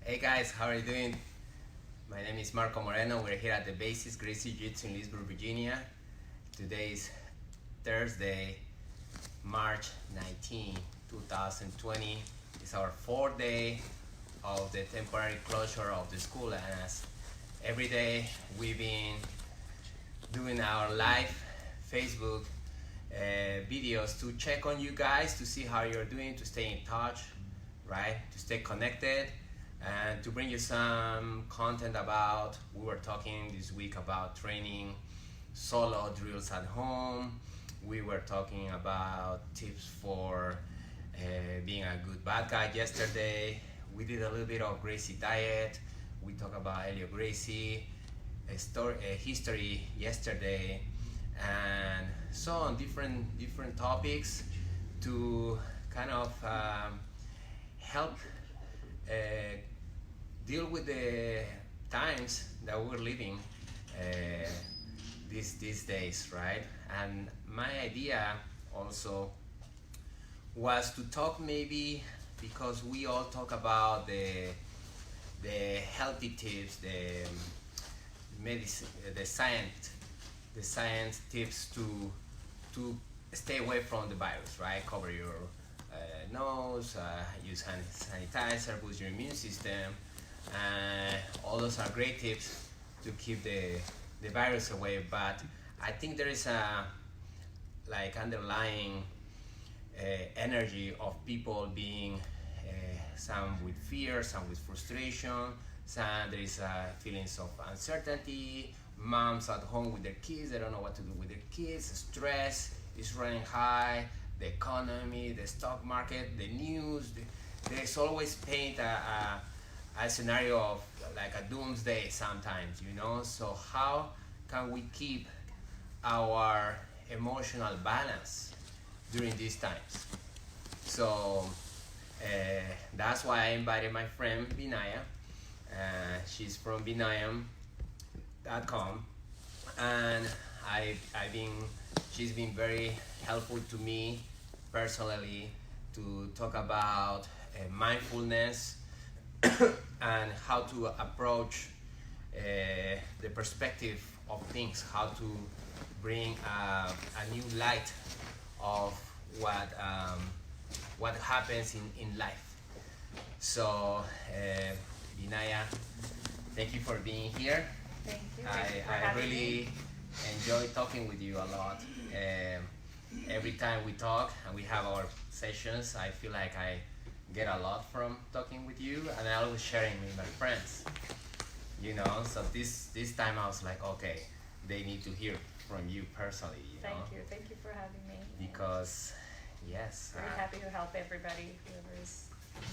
Hey guys, how are you doing? My name is Marco Moreno. We're here at the Basis Gracie Jiu-Jitsu in Leesburg, Virginia. Today is Thursday, March 19, 2020. It's our fourth day of the temporary closure of the school, and as every day we've been doing our live Facebook videos to check on you guys, to see how you're doing, to stay in touch, right? To stay connected and to bring you some content about, we were talking this week about training solo drills at home. We were talking about tips for being a good bad guy yesterday. We did a little bit of Gracie diet. We talked about Helio Gracie, a history yesterday, and so on, different topics to kind of help deal with the times that we're living these days, right? And my idea also was to talk, maybe because we all talk about the healthy tips, the medicine, the science tips to stay away from the virus, right? Cover your nose, use hand sanitizer, boost your immune system. All those are great tips to keep the virus away, but I think there is a underlying energy of people being some with fear, some with frustration, some there is feelings of uncertainty. Moms at home with their kids, they don't know what to do with their kids. Stress is running high. The economy, the stock market, the news. There's always paint a scenario of like a doomsday sometimes, you know. So how can we keep our emotional balance during these times? So that's why I invited my friend Vinaya. She's from Vinaya.com, and she's been very helpful to me personally to talk about mindfulness and how to approach the perspective of things, how to bring a new light of what happens in life. So Vinaya, thank you for being here. Thank you. I really enjoy talking with you a lot. Every time we talk and we have our sessions, I feel like I get a lot from talking with you, and I always sharing with my friends. You know, so this time I was like, okay, they need to hear from you personally. You know? Thank you for having me. Because, yes. Very happy to help everybody, whoever's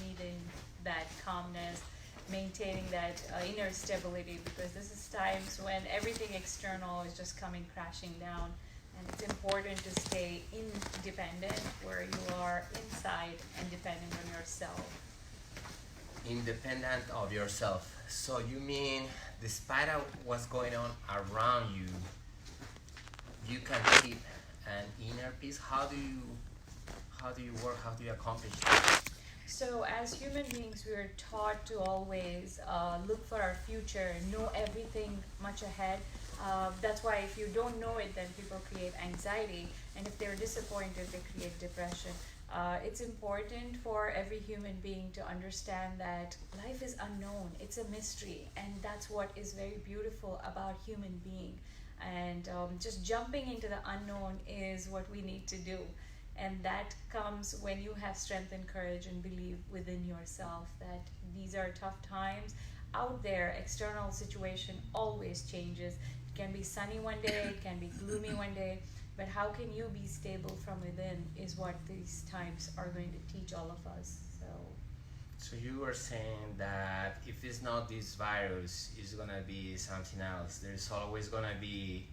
needing that calmness, maintaining that inner stability, because this is times when everything external is just coming crashing down, and it's important to stay independent, where you are inside and dependent on yourself. Independent of yourself. So you mean, despite of what's going on around you, you can keep an inner peace? How do you work? How do you accomplish that? So as human beings, we are taught to always look for our future, know everything much ahead. That's why if you don't know it, then people create anxiety, and if they're disappointed, they create depression. It's important for every human being to understand that life is unknown. It's a mystery, and that's what is very beautiful about human being. And just jumping into the unknown is what we need to do. And that comes when you have strength and courage and believe within yourself that these are tough times. Out there, external situation always changes. It can be sunny one day, it can be gloomy one day, but how can you be stable from within is what these times are going to teach all of us. So you were saying that if it's not this virus, it's gonna be something else. There's always gonna be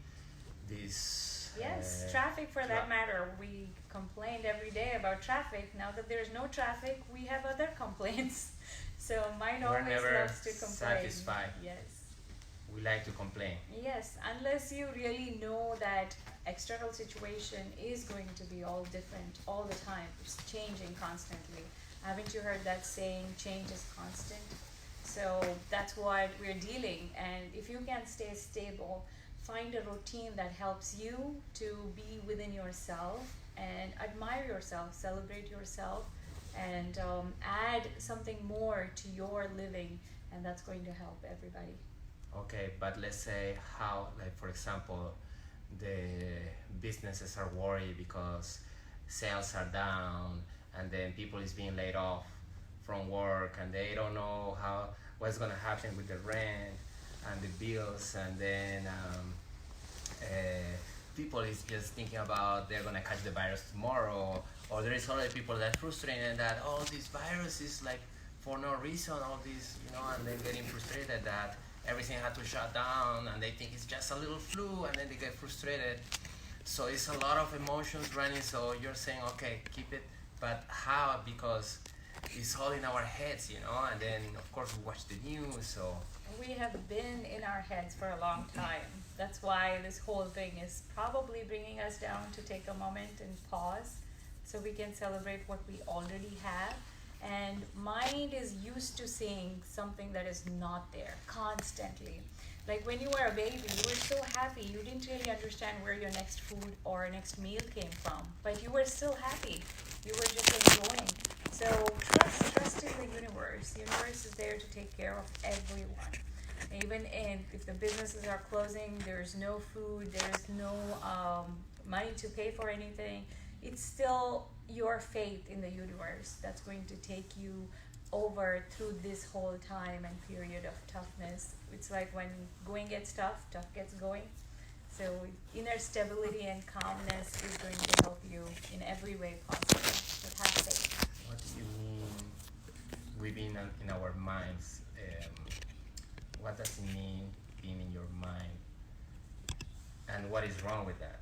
this. Yes, traffic for that matter. We complained every day about traffic. Now that there's no traffic, we have other complaints. So mine We're always never loves to complain. satisfied. Yes. We like to complain. Yes, unless you really know that external situation is going to be all different all the time. It's changing constantly. Haven't you heard that saying, change is constant? So that's what we're dealing. And if you can stay stable, find a routine that helps you to be within yourself and admire yourself, celebrate yourself, and add something more to your living, and that's going to help everybody. Okay, but let's say how, like for example, the businesses are worried because sales are down, and then people is being laid off from work, and they don't know how what's gonna happen with the rent and the bills, and then people is just thinking about they're gonna catch the virus tomorrow, or there is other people that frustrated that this virus is like for no reason, all this, and then getting frustrated that everything had to shut down, and they think it's just a little flu, and then they get frustrated. So it's a lot of emotions running. So you're saying, okay, keep it, but how? Because it's all in our heads, and then of course we watch the news. So we have been in our heads for a long time. That's why this whole thing is probably bringing us down to take a moment and pause so we can celebrate what we already have. And mind is used to seeing something that is not there constantly. Like when you were a baby, you were so happy. You didn't really understand where your next food or next meal came from, but you were still happy. You were just enjoying. So trust in the universe. The universe is there to take care of everyone. Even if the businesses are closing, there's no food, there's no money to pay for anything, it's still your faith in the universe that's going to take you over through this whole time and period of toughness. It's like when going gets tough gets going. So inner stability and calmness is going to help you in every way possible. But have faith. what do you mean we being in our minds? What does it mean being in your mind? And what is wrong with that?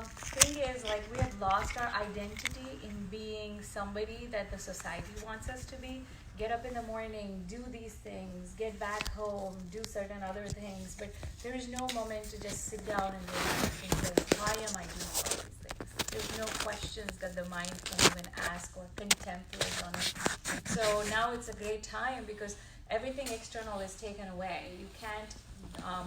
Thing is, like, we have lost our identity in being somebody that the society wants us to be. Get up in the morning, do these things, get back home, do certain other things, but there is no moment to just sit down and relax and say, why am I doing all these things? There's no questions that the mind can even ask or contemplate on it. So now it's a great time because everything external is taken away. You can't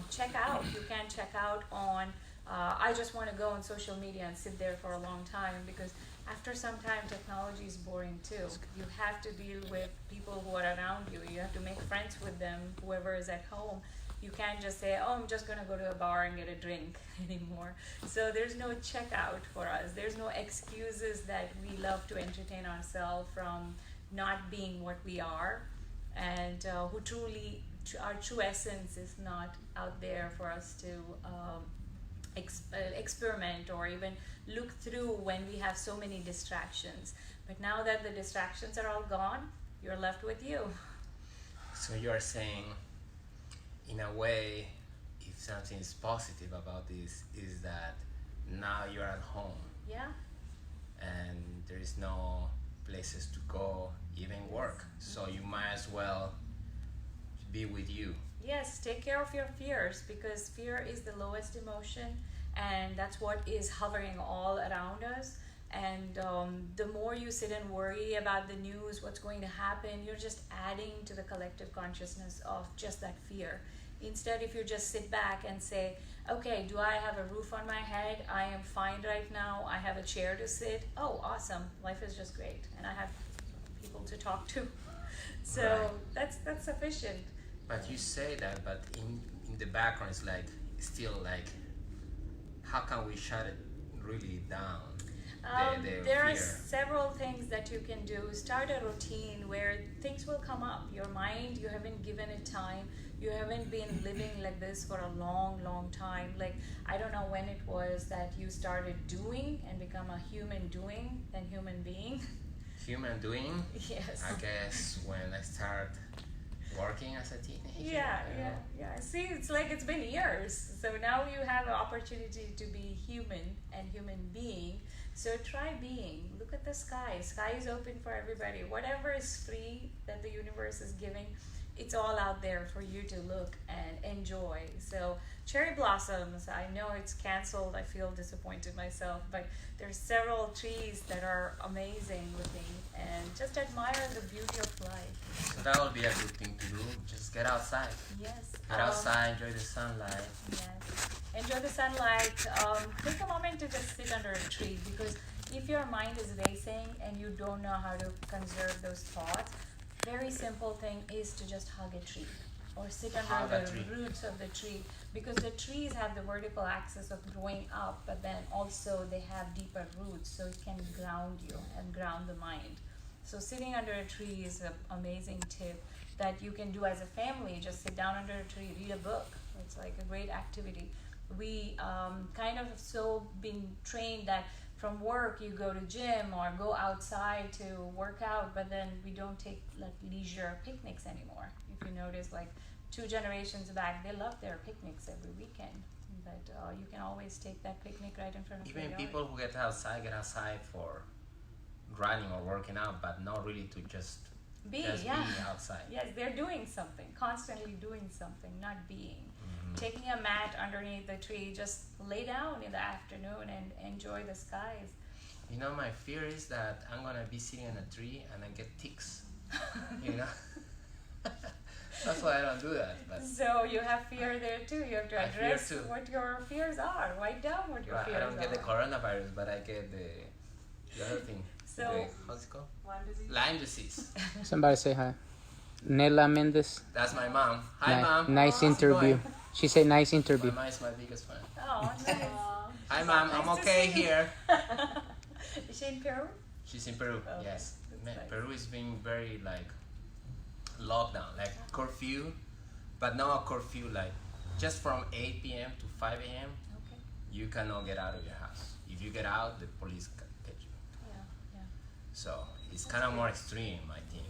check out. You can't check out on I just want to go on social media and sit there for a long time, because after some time technology is boring too. You have to deal with people who are around you. You have to make friends with them, whoever is at home. You can't just say, I'm just going to go to a bar and get a drink anymore. So there's no checkout for us. There's no excuses that we love to entertain ourselves from not being what we are, and who truly, our true essence is not out there for us to experiment or even look through when we have so many distractions. But now that the distractions are all gone, you're left with you. So you are saying, in a way, if something is positive about this, is that now you're at home. Yeah. And there is no places to go, even work. So you might as well be with you. Yes, take care of your fears, because fear is the lowest emotion, and that's what is hovering all around us. And the more you sit and worry about the news, what's going to happen, you're just adding to the collective consciousness of just that fear. Instead, if you just sit back and say, okay, do I have a roof on my head? I am fine right now. I have a chair to sit. Oh, awesome. Life is just great. And I have people to talk to. So that's sufficient. But you say that, but in the background, it's like, still like, how can we shut it really down? There are several things that you can do. Start a routine where things will come up. Your mind, you haven't given it time. You haven't been living like this for a long, long time. Like, I don't know when it was that you started doing and become a human doing than human being. Human doing? Yes. I guess when I start working as a teenager. Yeah. See, it's like it's been years. So now you have an opportunity to be human and human being. So try being. Look at the sky. Sky is open for everybody. Whatever is free that the universe is giving, it's all out there for you to look and enjoy. So cherry blossoms, I know it's canceled. I feel disappointed myself, but there's several trees that are amazing looking, and just admire the beauty of life. So that would be a good thing to do. Just get outside. Yes. Get outside, enjoy the sunlight. Yes. Enjoy the sunlight. Take a moment to just sit under a tree, because if your mind is racing and you don't know how to conserve those thoughts, very simple thing is to just hug a tree or sit under the roots of the tree, because the trees have the vertical axis of growing up, but then also they have deeper roots, so it can ground you and ground the mind. So sitting under a tree is an amazing tip that you can do as a family. Just sit down under a tree, read a book. It's like a great activity. We kind of so been trained that from work you go to gym or go outside to work out, but then we don't take like leisure picnics anymore. If you notice, like 2 generations back, they loved their picnics every weekend. But you can always take that picnic right in front of Even your yard. people who get outside for running or working out, but not really to just be outside. Yes, they're doing something, constantly doing something, not being. Taking a mat underneath the tree, just lay down in the afternoon and enjoy the skies. You know, my fear is that I'm gonna be sitting in a tree and I get ticks. You know, that's why I don't do that. But so you have fear there too. You have to address what your fears are. Write down what your fears are. I don't get the coronavirus, but I get the other thing. So how's it called? Lyme disease. Somebody say hi. Nela Mendes. That's my mom. Hi, Mom. Nice interview. She said nice interview. My mom is my biggest fan. Oh, nice. Hi, Mom. I'm okay here. Is she in Peru? She's in Peru. Okay. Yes. Man, nice. Peru is being very like lockdown, like curfew, but not a curfew like just from 8 p.m. to 5 a.m. Okay. You cannot get out of your house. If you get out, the police can catch you. Yeah. So it's kind of more extreme, I think.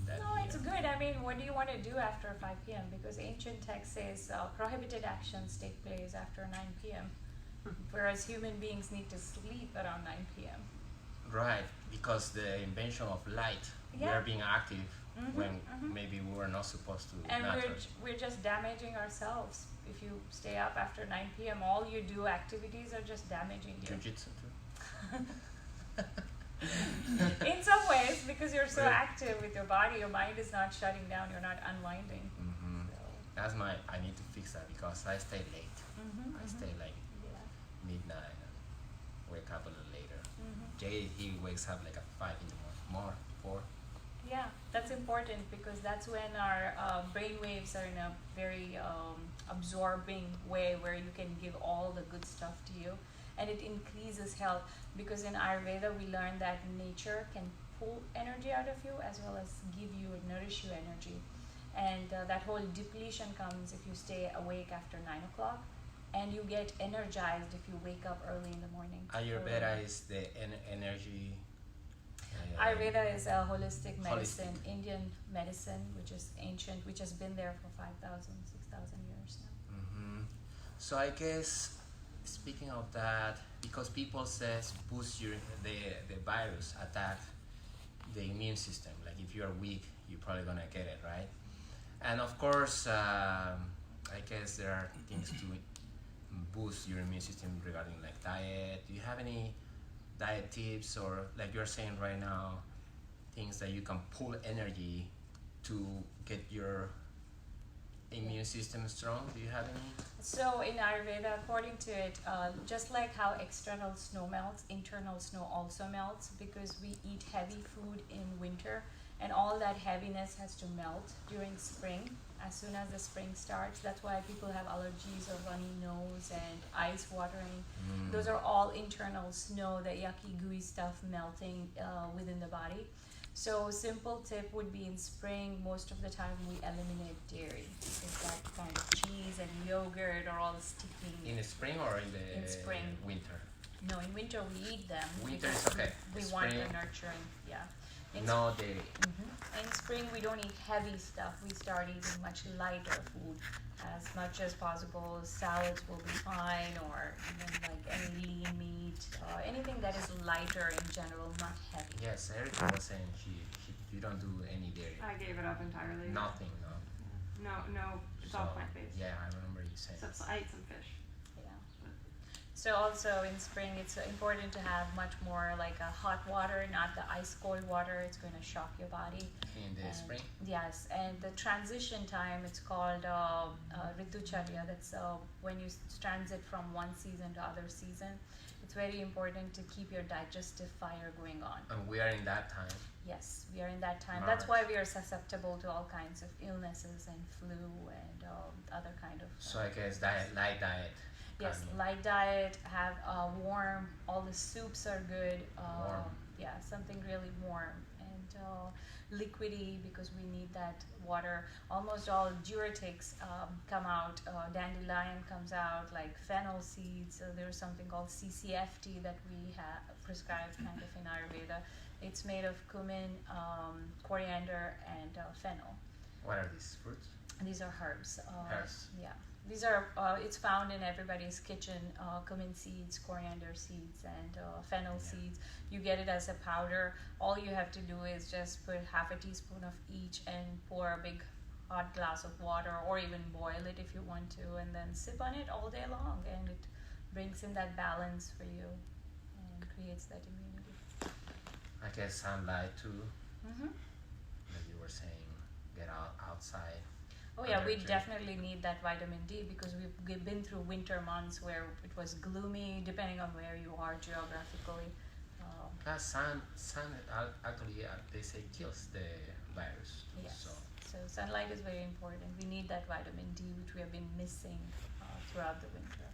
No, it's good. I mean, what do you want to do after 5 p.m.? Because ancient text says prohibited actions take place after 9 p.m. Whereas human beings need to sleep around 9 p.m. Right, because the invention of light, we are being active when maybe we were not supposed to. And we're just damaging ourselves. If you stay up after 9 p.m., all you do activities are just damaging you. Jiu-Jitsu too. In some ways, because you're so active with your body, your mind is not shutting down, you're not unwinding. That's I need to fix that because I stay late. I stay like midnight and wake up a little later. Jay, he wakes up like at 5 in the morning, 4. Yeah, that's important because that's when our brain waves are in a very absorbing way where you can give all the good stuff to you, and it increases health, because in Ayurveda we learned that nature can pull energy out of you as well as give you and nourish you energy, and that whole depletion comes if you stay awake after 9 o'clock, and you get energized if you wake up early in the morning. Ayurveda is the energy. Ayurveda is a holistic medicine, Indian medicine, which is ancient, which has been there for 5,000, 6,000 years now. So I guess, speaking of that, because people says boost the virus attack the immune system. Like if you are weak, you're probably gonna get it, right? And of course, I guess there are things to boost your immune system regarding like diet. Do you have any diet tips, or like you're saying right now, things that you can pull energy to get your immune system strong? Do you have any? So in Ayurveda, according to it, just like how external snow melts, internal snow also melts, because we eat heavy food in winter, and all that heaviness has to melt during spring. As soon as the spring starts, that's why people have allergies or runny nose and eyes watering. Those are all internal snow, the yucky gooey stuff melting within the body. So simple tip would be in spring, most of the time we eliminate dairy, because that kind of cheese and yogurt are all sticking. In the spring or in the spring. Winter? No, in winter we eat them. Winter is okay. We want the nurturing, yeah. No dairy. In spring we don't eat heavy stuff. We start eating much lighter food as much as possible. Salads will be fine, or even like any lean meat, anything that is lighter in general, not heavy. Yes, Erica was saying you don't do any dairy. I gave it up entirely. Nothing, No, it's all plant-based. Yeah, I remember you saying. Except I ate some fish. Yeah. So also in spring, it's important to have much more like a hot water, not the ice cold water. It's going to shock your body. In the And spring? yes, and the transition time, it's called Ritucharya. That's when you transit from one season to other season. It's very important to keep your digestive fire going on. And we are in that time. Yes, we are in that time. March. That's why we are susceptible to all kinds of illnesses and flu and other kind of. So I guess light diet. Yes, I mean, light diet, have warm, all the soups are good. Warm. Yeah, something really warm and liquidy because we need that water. Almost all diuretics come out, dandelion comes out, like fennel seeds. So there's something called CCFT that we have prescribed kind of in Ayurveda. It's made of cumin, coriander, and fennel. what are these fruits? These are herbs. Herbs. Yeah. These are, it's found in everybody's kitchen, cumin seeds, coriander seeds, and fennel seeds. You get it as a powder. All you have to do is just put half a teaspoon of each and pour a big hot glass of water, or even boil it if you want to, and then sip on it all day long, and it brings in that balance for you and creates that immunity. I guess sunlight too. Mm-hmm. Like you were saying, get outside. Oh yeah, we Drink. definitely need that vitamin D because we've been through winter months where it was gloomy, depending on where you are geographically. Sun actually they say kills the virus too, Yes. so So sunlight is very important. We need that vitamin D, which we have been missing throughout the winter.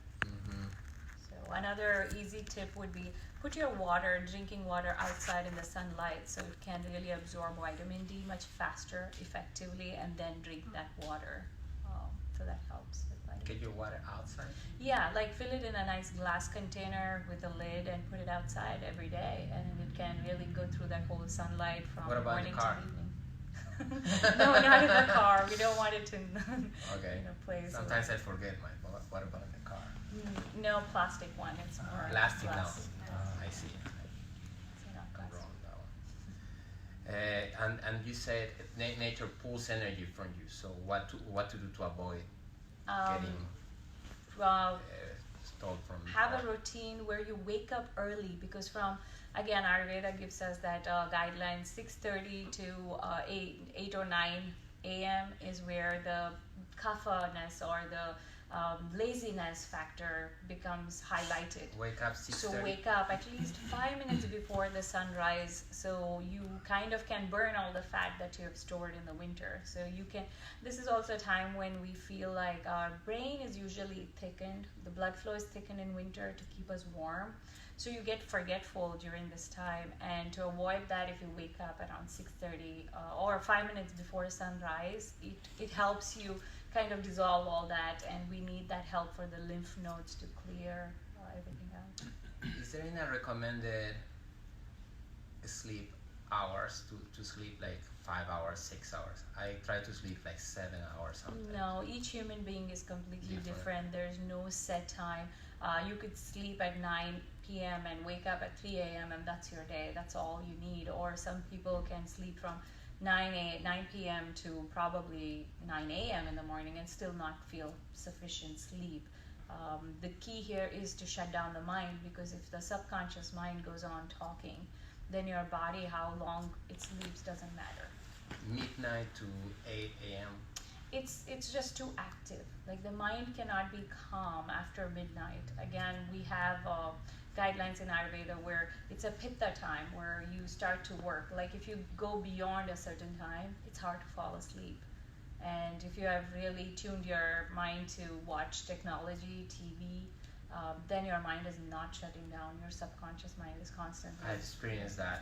So another easy tip would be put your water, drinking water, outside in the sunlight so it can really absorb vitamin D much faster, effectively, and then drink that water. So that helps with vitamin D. get your water outside. Yeah, like fill it in a nice glass container with a lid and put it outside every day, and it can really go through that whole sunlight from What about morning the car? to evening. No, not in the car. We don't want it to Okay. place. Sometimes I forget my. What about the car? No plastic one. It's more Plastic now. glass. I see. So not I'm plastic. wrong that one. And you said nature pulls energy from you. So what to do to avoid getting Well, stole from? have a routine where you wake up early because again, Ayurveda gives us that guideline 6:30 to 8 or 9 a.m. is where the kapha-ness or the laziness factor becomes highlighted. Wake up 6:30. So wake up at least 5 minutes before the sunrise, so you kind of can burn all the fat that you have stored in the winter. So you can. This is also a time when we feel like our brain is usually thickened. The blood flow is thickened in winter to keep us warm. So you get forgetful during this time, and to avoid that, if you wake up around 6:30 or 5 minutes before sunrise, it helps you kind of dissolve all that, and we need that help for the lymph nodes to clear everything out. Is there any recommended sleep hours to sleep like 5 hours, 6 hours? I try to sleep like 7 hours sometimes. No, each human being is completely different. There's no set time. You could sleep at 9 p.m. and wake up at 3 a.m. and that's your day. That's all you need. Or some people can sleep from 9 p.m. to probably 9 a.m. in the morning and still not feel sufficient sleep. The key here is to shut down the mind, because if the subconscious mind goes on talking, then your body, how long it sleeps, doesn't matter. Midnight to 8 a.m. It's just too active. Like the mind cannot be calm after midnight. Again, we have guidelines in Ayurveda where it's a pitta time where you start to work. Like if you go beyond a certain time, it's hard to fall asleep. And if you have really tuned your mind to watch technology, TV, then your mind is not shutting down. Your subconscious mind is constantly. I experienced that.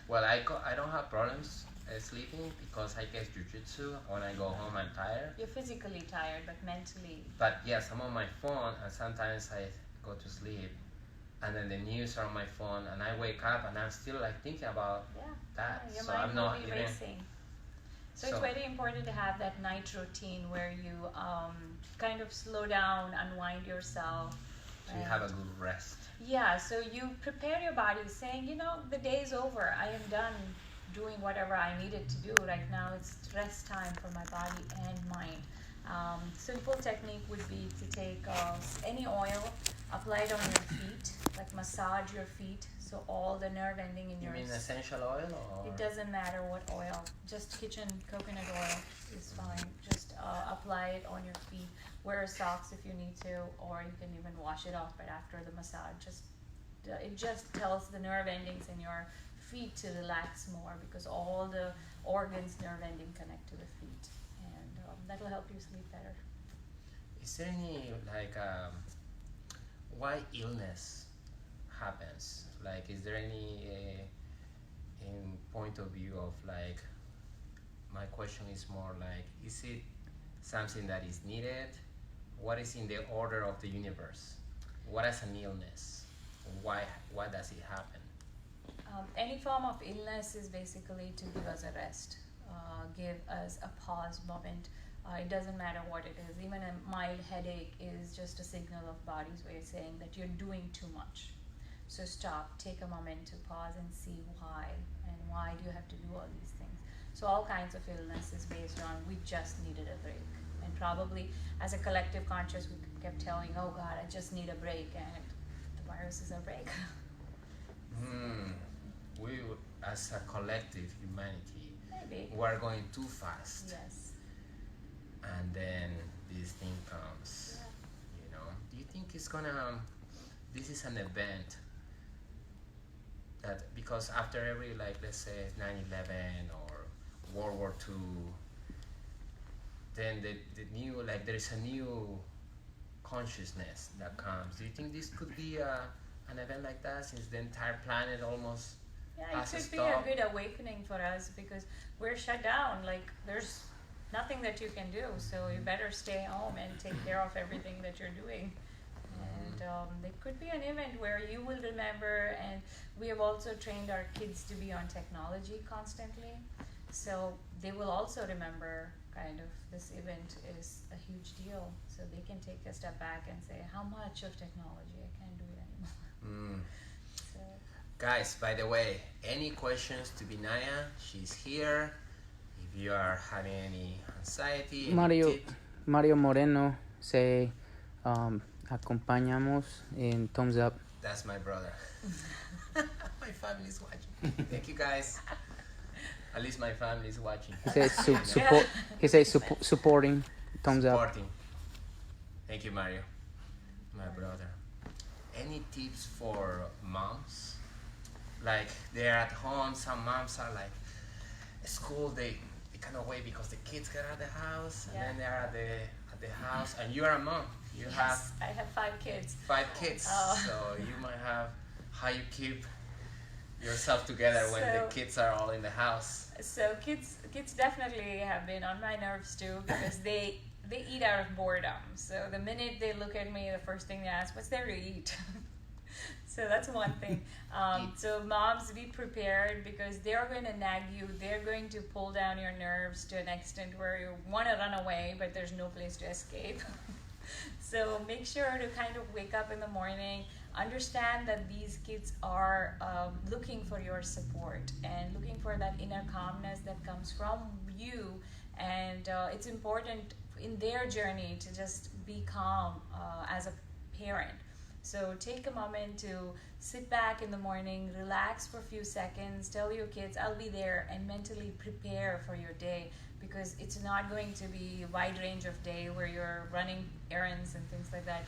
Well, I don't have problems sleeping because I guess Jiu-Jitsu. When I go home, I'm tired. You're physically tired, but mentally. But yes, I'm on my phone, and sometimes I go to sleep, and then the news are on my phone, and I wake up, and I'm still like thinking about that. Your So mind I'm will not be even. racing. So it's very important to have that night routine where you kind of slow down, unwind yourself. So you have a good rest. Yeah, so you prepare your body saying, the day is over. I am done doing whatever I needed to do. Right now it's rest time for my body and mind. Simple technique would be to take any oil, apply it on your feet, like massage your feet, so all the nerve ending in You your mean essential oil or? it doesn't matter what oil, just kitchen coconut oil is fine. Just apply it on your feet. Wear socks if you need to, or you can even wash it off right after the massage. It just tells the nerve endings in your feet to relax more because all the organs, nerve ending connect to the feet, and that'll help you sleep better. Is there any why illness happens? Like, is there any in point of view of like? My question is more like, is it something that is needed? What is in the order of the universe? What is an illness? Why does it happen? Any form of illness is basically to give us a rest, give us a pause moment. It doesn't matter what it is. Even a mild headache is just a signal of body's way of saying that you're doing too much. So stop, take a moment to pause and see why, and why do you have to do all these things. So all kinds of illness is based on we just needed a break. And probably as a collective conscious, we kept telling, oh God, I just need a break, and the virus is a break. We, as a collective humanity, Maybe. we're going too fast. Yes. And then this thing comes. Yeah. You know, do you think it's gonna? This is an event that because after every like let's say 9/11 or World War II, then the new like there is a new consciousness that comes. Do you think this could be an event like that since the entire planet almost Yeah, it has to could be stop? a good awakening for us because we're shut down. Like there's nothing that you can do, so you better stay home and take care of everything that you're doing. And it could be an event where you will remember, and we have also trained our kids to be on technology constantly, so they will also remember kind of this event is a huge deal, so they can take a step back and say, how much of technology? I can't do it anymore. So, Guys, by the way, any questions to Vinaya? She's here. If you are having any anxiety, any tip, Mario Moreno say, acompañamos in thumbs up. that's my brother. My family is watching. Thank you, guys. At least my family is watching. He says support. He says supporting. Thumbs up. Supporting. Thank you, Mario. My brother. Any tips for moms? Like they're at home. Some moms are like at school. They cannot wait because the kids get out of the house, and Yeah. then they're at the house. And you are a mom. You have yes, I have 5 kids. 5 kids, Oh. so you might have how you keep yourself together when the So- kids are all in the house. So kids definitely have been on my nerves too because they eat out of boredom. So the minute they look at me, the first thing they ask, "What's there to eat?" So that's one thing. So moms, be prepared because they're going to nag you. They're going to pull down your nerves to an extent where you want to run away, but there's no place to escape. So make sure to kind of wake up in the morning, understand that these kids are looking for your support and looking for that inner calmness that comes from you, and it's important in their journey to just be calm as a parent. So take a moment to sit back in the morning, relax for a few seconds, tell your kids I'll be there, and mentally prepare for your day, because it's not going to be a wide range of day where you're running errands and things like that.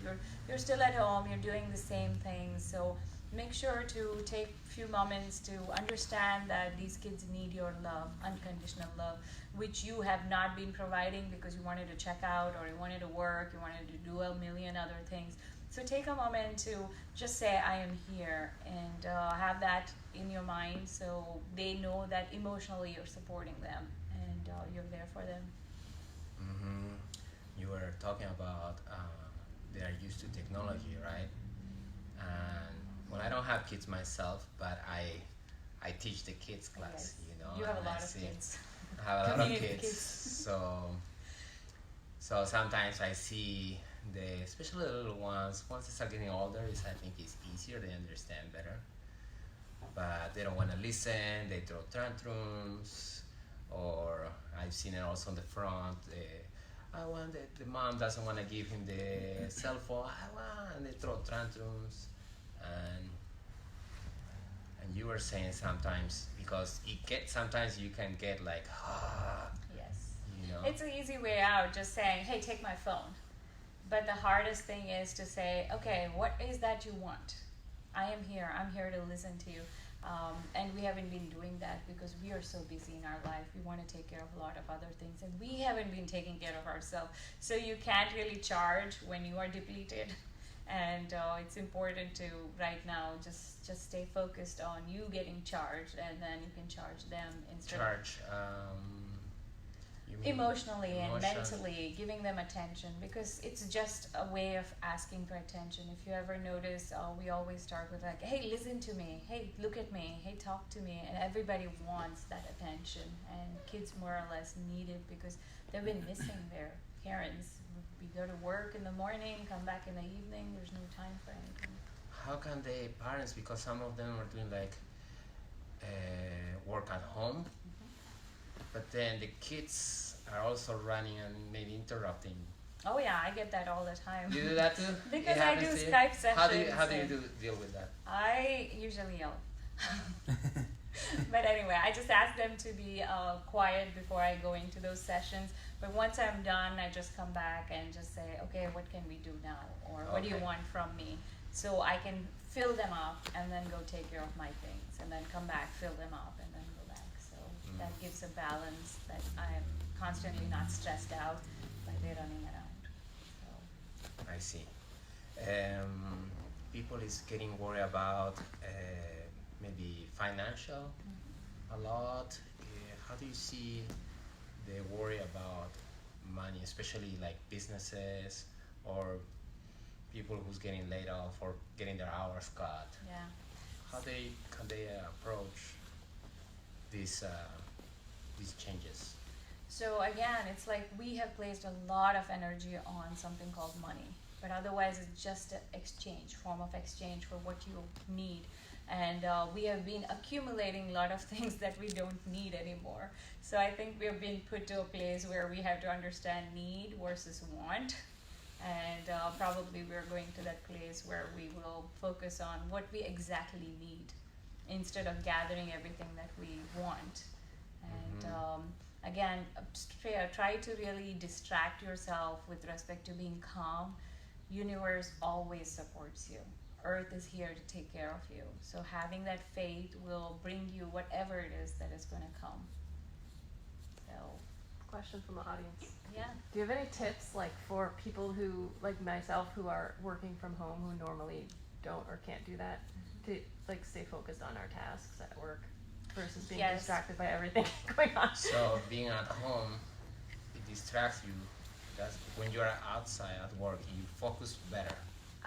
You're still at home, you're doing the same things. So make sure to take a few moments to understand that these kids need your love, unconditional love, which you have not been providing because you wanted to check out or you wanted to work, you wanted to do a million other things. So take a moment to just say, I am here, and have that in your mind so they know that emotionally you're supporting them and you're there for them. You were talking about they are used to technology, right? And well, I don't have kids myself, but I teach the kids class, Yes. you know. You have a and I lot of see- kids. I have a lot of Community kids. kids. So sometimes I see especially the little ones, once they start getting older, I think it's easier, they understand better. But they don't want to listen, they throw tantrums, or I've seen it also on the front. I want the mom doesn't want to give him the cell phone. I want, and they throw tantrums, and you were saying sometimes because sometimes you can get like Yes. you know. It's an easy way out, just saying, hey, take my phone. But the hardest thing is to say, okay, what is that you want? I am here. I'm here to listen to you. And we haven't been doing that because we are so busy in our life. We want to take care of a lot of other things, and we haven't been taking care of ourselves. So you can't really charge when you are depleted. And it's important to right now just stay focused on you getting charged, and then you can charge them instead Charge. You mean emotionally and emotion? mentally, giving them attention, because it's just a way of asking for attention. If you ever notice, we always start with like, hey, listen to me, hey, look at me, hey, talk to me, and everybody wants that attention, and kids more or less need it because they've been missing their parents. We go to work in the morning, come back in the evening, there's no time for anything. How can they parents, because some of them are doing like work at home, but then the kids are also running and maybe interrupting. Oh yeah, I get that all the time. You do that too? Because It I do happens to you? Skype sessions. How do you and deal with that? I usually yell. But anyway, I just ask them to be quiet before I go into those sessions. But once I'm done, I just come back and just say, okay, what can we do now? Or what do you Okay. want from me? So I can fill them up and then go take care of my things, and then come back, fill them up, and then go back. So that gives a balance that I'm constantly not stressed out by they running around. So. I see. People is getting worried about maybe financial a lot. How do you see the worry about money, especially like businesses or people who's getting laid off or getting their hours cut? Yeah. How can they approach these changes? So again, it's like we have placed a lot of energy on something called money, but otherwise it's just an form of exchange for what you need. And we have been accumulating a lot of things that we don't need anymore. So I think we have been put to a place where we have to understand need versus want. And probably we're going to that place where we will focus on what we exactly need instead of gathering everything that we want. And again, try to really distract yourself with respect to being calm. Universe always supports you. Earth is here to take care of you. So having that faith will bring you whatever it is that is going to come. So, Question from the audience. yeah. Do you have any tips, like for people who, like myself, who are working from home, who normally don't or can't do that, to like stay focused on our tasks at work versus being Yes. distracted by everything going on? So being at home, it distracts you. That's when you're outside at work, you focus better.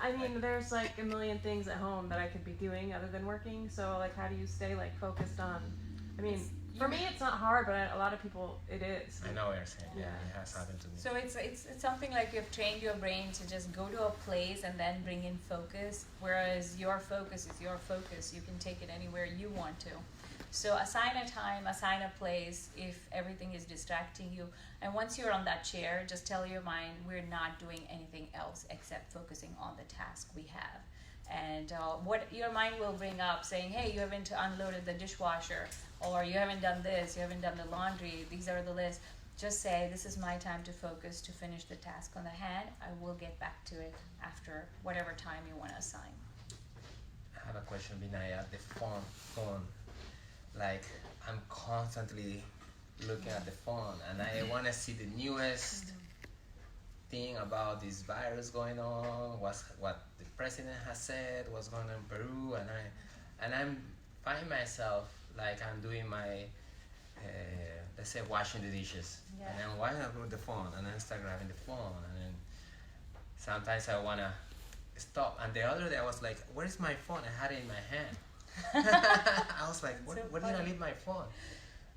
I mean, there's like a million things at home that I could be doing other than working. So like, how do you stay like focused on? I mean, for me it's not hard, but a lot of people it is. I know what you're saying. Yeah, Yeah. it has happened to me. So it's something like you've trained your brain to just go to a place and then bring in focus, whereas your focus is your focus. You can take it anywhere you want to. So assign a time, assign a place if everything is distracting you. And once you're on that chair, just tell your mind, we're not doing anything else except focusing on the task we have. And what your mind will bring up, saying, hey, you haven't unloaded the dishwasher, or you haven't done this, you haven't done the laundry, these are the lists. Just say, this is my time to focus, to finish the task on the hand. I will get back to it after whatever time you want to assign. I have a question, Vinaya. The phone. Like, I'm constantly looking at the phone, and I want to see the newest thing about this virus going on, what the president has said, what's going on in Peru, and I'm find myself like I'm doing my let's say washing the dishes, Yeah. and then why not with the phone, and then start grabbing the phone, and then sometimes I wanna stop. And the other day I was like, where's my phone? I had it in my hand. I was like, So where did I funny. leave my phone?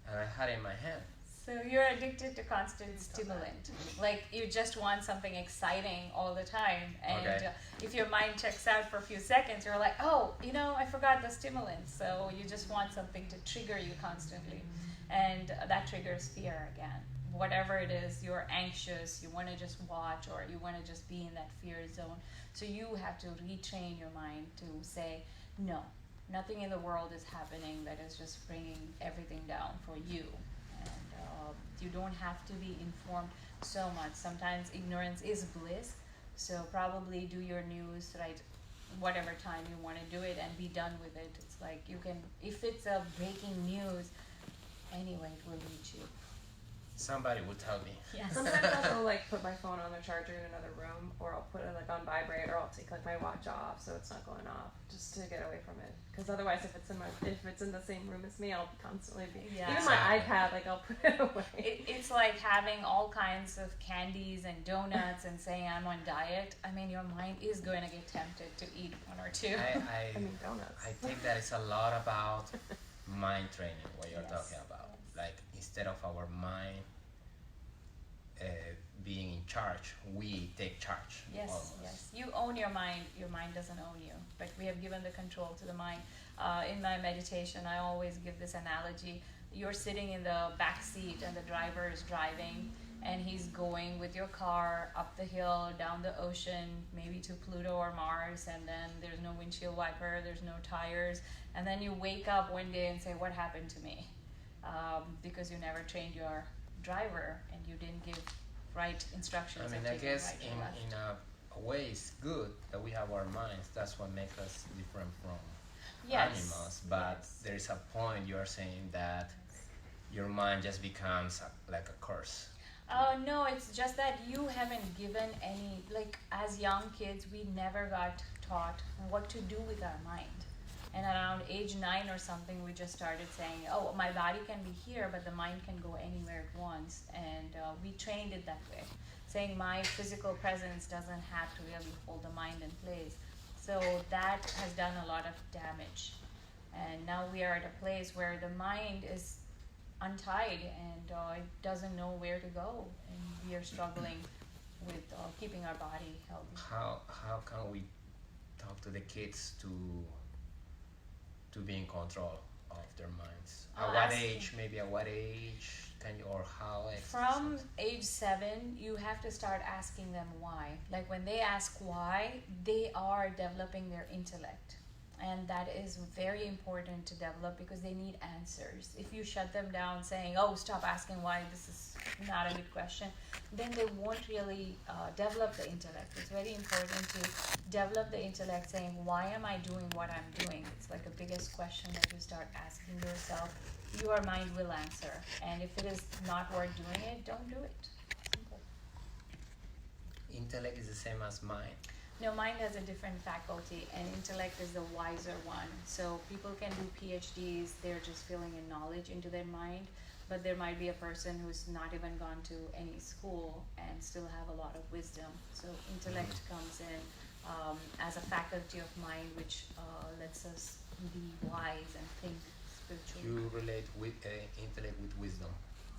And I had it in my hand. So you're addicted to constant stimulant. Like you just want something exciting all the time. And Okay. if your mind checks out for a few seconds, you're like, oh, I forgot the stimulant. So you just want something to trigger you constantly. And that triggers fear again. whatever it is, you're anxious, you want to just watch, or you want to just be in that fear zone. So you have to retrain your mind to say, no, nothing in the world is happening that is just bringing everything down for you. And you don't have to be informed so much. Sometimes ignorance is bliss. So probably do your news right whatever time you want to do it and be done with it. It's like you can, if it's a breaking news, anyway, it will reach you. Somebody will tell me. Yes. Sometimes I'll like put my phone on the charger in another room, or I'll put it like on vibrate, or I'll take like my watch off so it's not going off, just to get away from it. Because otherwise, if it's in the same room as me, I'll constantly be. Yeah. Even my iPad, like I'll put it away. It's like having all kinds of candies and donuts and saying I'm on diet. I mean, your mind is going to get tempted to eat one or two. I mean donuts. I think that it's a lot about mind training, what you're Yes. talking about. Like, instead of our mind being in charge, we take charge. Yes, almost. yes. You own your mind doesn't own you. But we have given the control to the mind. In my meditation, I always give this analogy. You're sitting in the back seat and the driver is driving, and he's going with your car up the hill, down the ocean, maybe to Pluto or Mars, and then there's no windshield wiper, there's no tires, and then you wake up one day and say, what happened to me? Because you never trained your driver and you didn't give right instructions. I mean, of I taking guess right or left. in a way it's good that we have our minds. That's what makes us different from Yes. animals. But Yes. there is a point you are saying that your mind just becomes like a curse. No, it's just that you haven't given any, like as young kids, we never got taught what to do with our mind. And around age 9 or something, we just started saying, oh, my body can be here, but the mind can go anywhere at once. And we trained it that way, saying my physical presence doesn't have to really hold the mind in place. So that has done a lot of damage. And now we are at a place where the mind is untied and it doesn't know where to go. And we are struggling with keeping our body healthy. How can we talk to the kids to be in control of their minds? At what Asking. age? Maybe at what age can you, or how? From age 7, you have to start asking them why. Like when they ask why, they are developing their intellect. And that is very important to develop because they need answers. If you shut them down saying, oh, stop asking why, this is not a good question, then they won't really develop the intellect. It's very important to develop the intellect saying, why am I doing what I'm doing? It's like the biggest question that you start asking yourself. Your mind will answer. And if it is not worth doing it, don't do it. Simple. Intellect is the same as mind. No, mind has a different faculty, and intellect is the wiser one. So people can do PhDs, they're just filling in knowledge into their mind, but there might be a person who's not even gone to any school and still have a lot of wisdom. So intellect comes in as a faculty of mind, which lets us be wise and think spiritually. You relate with intellect with wisdom.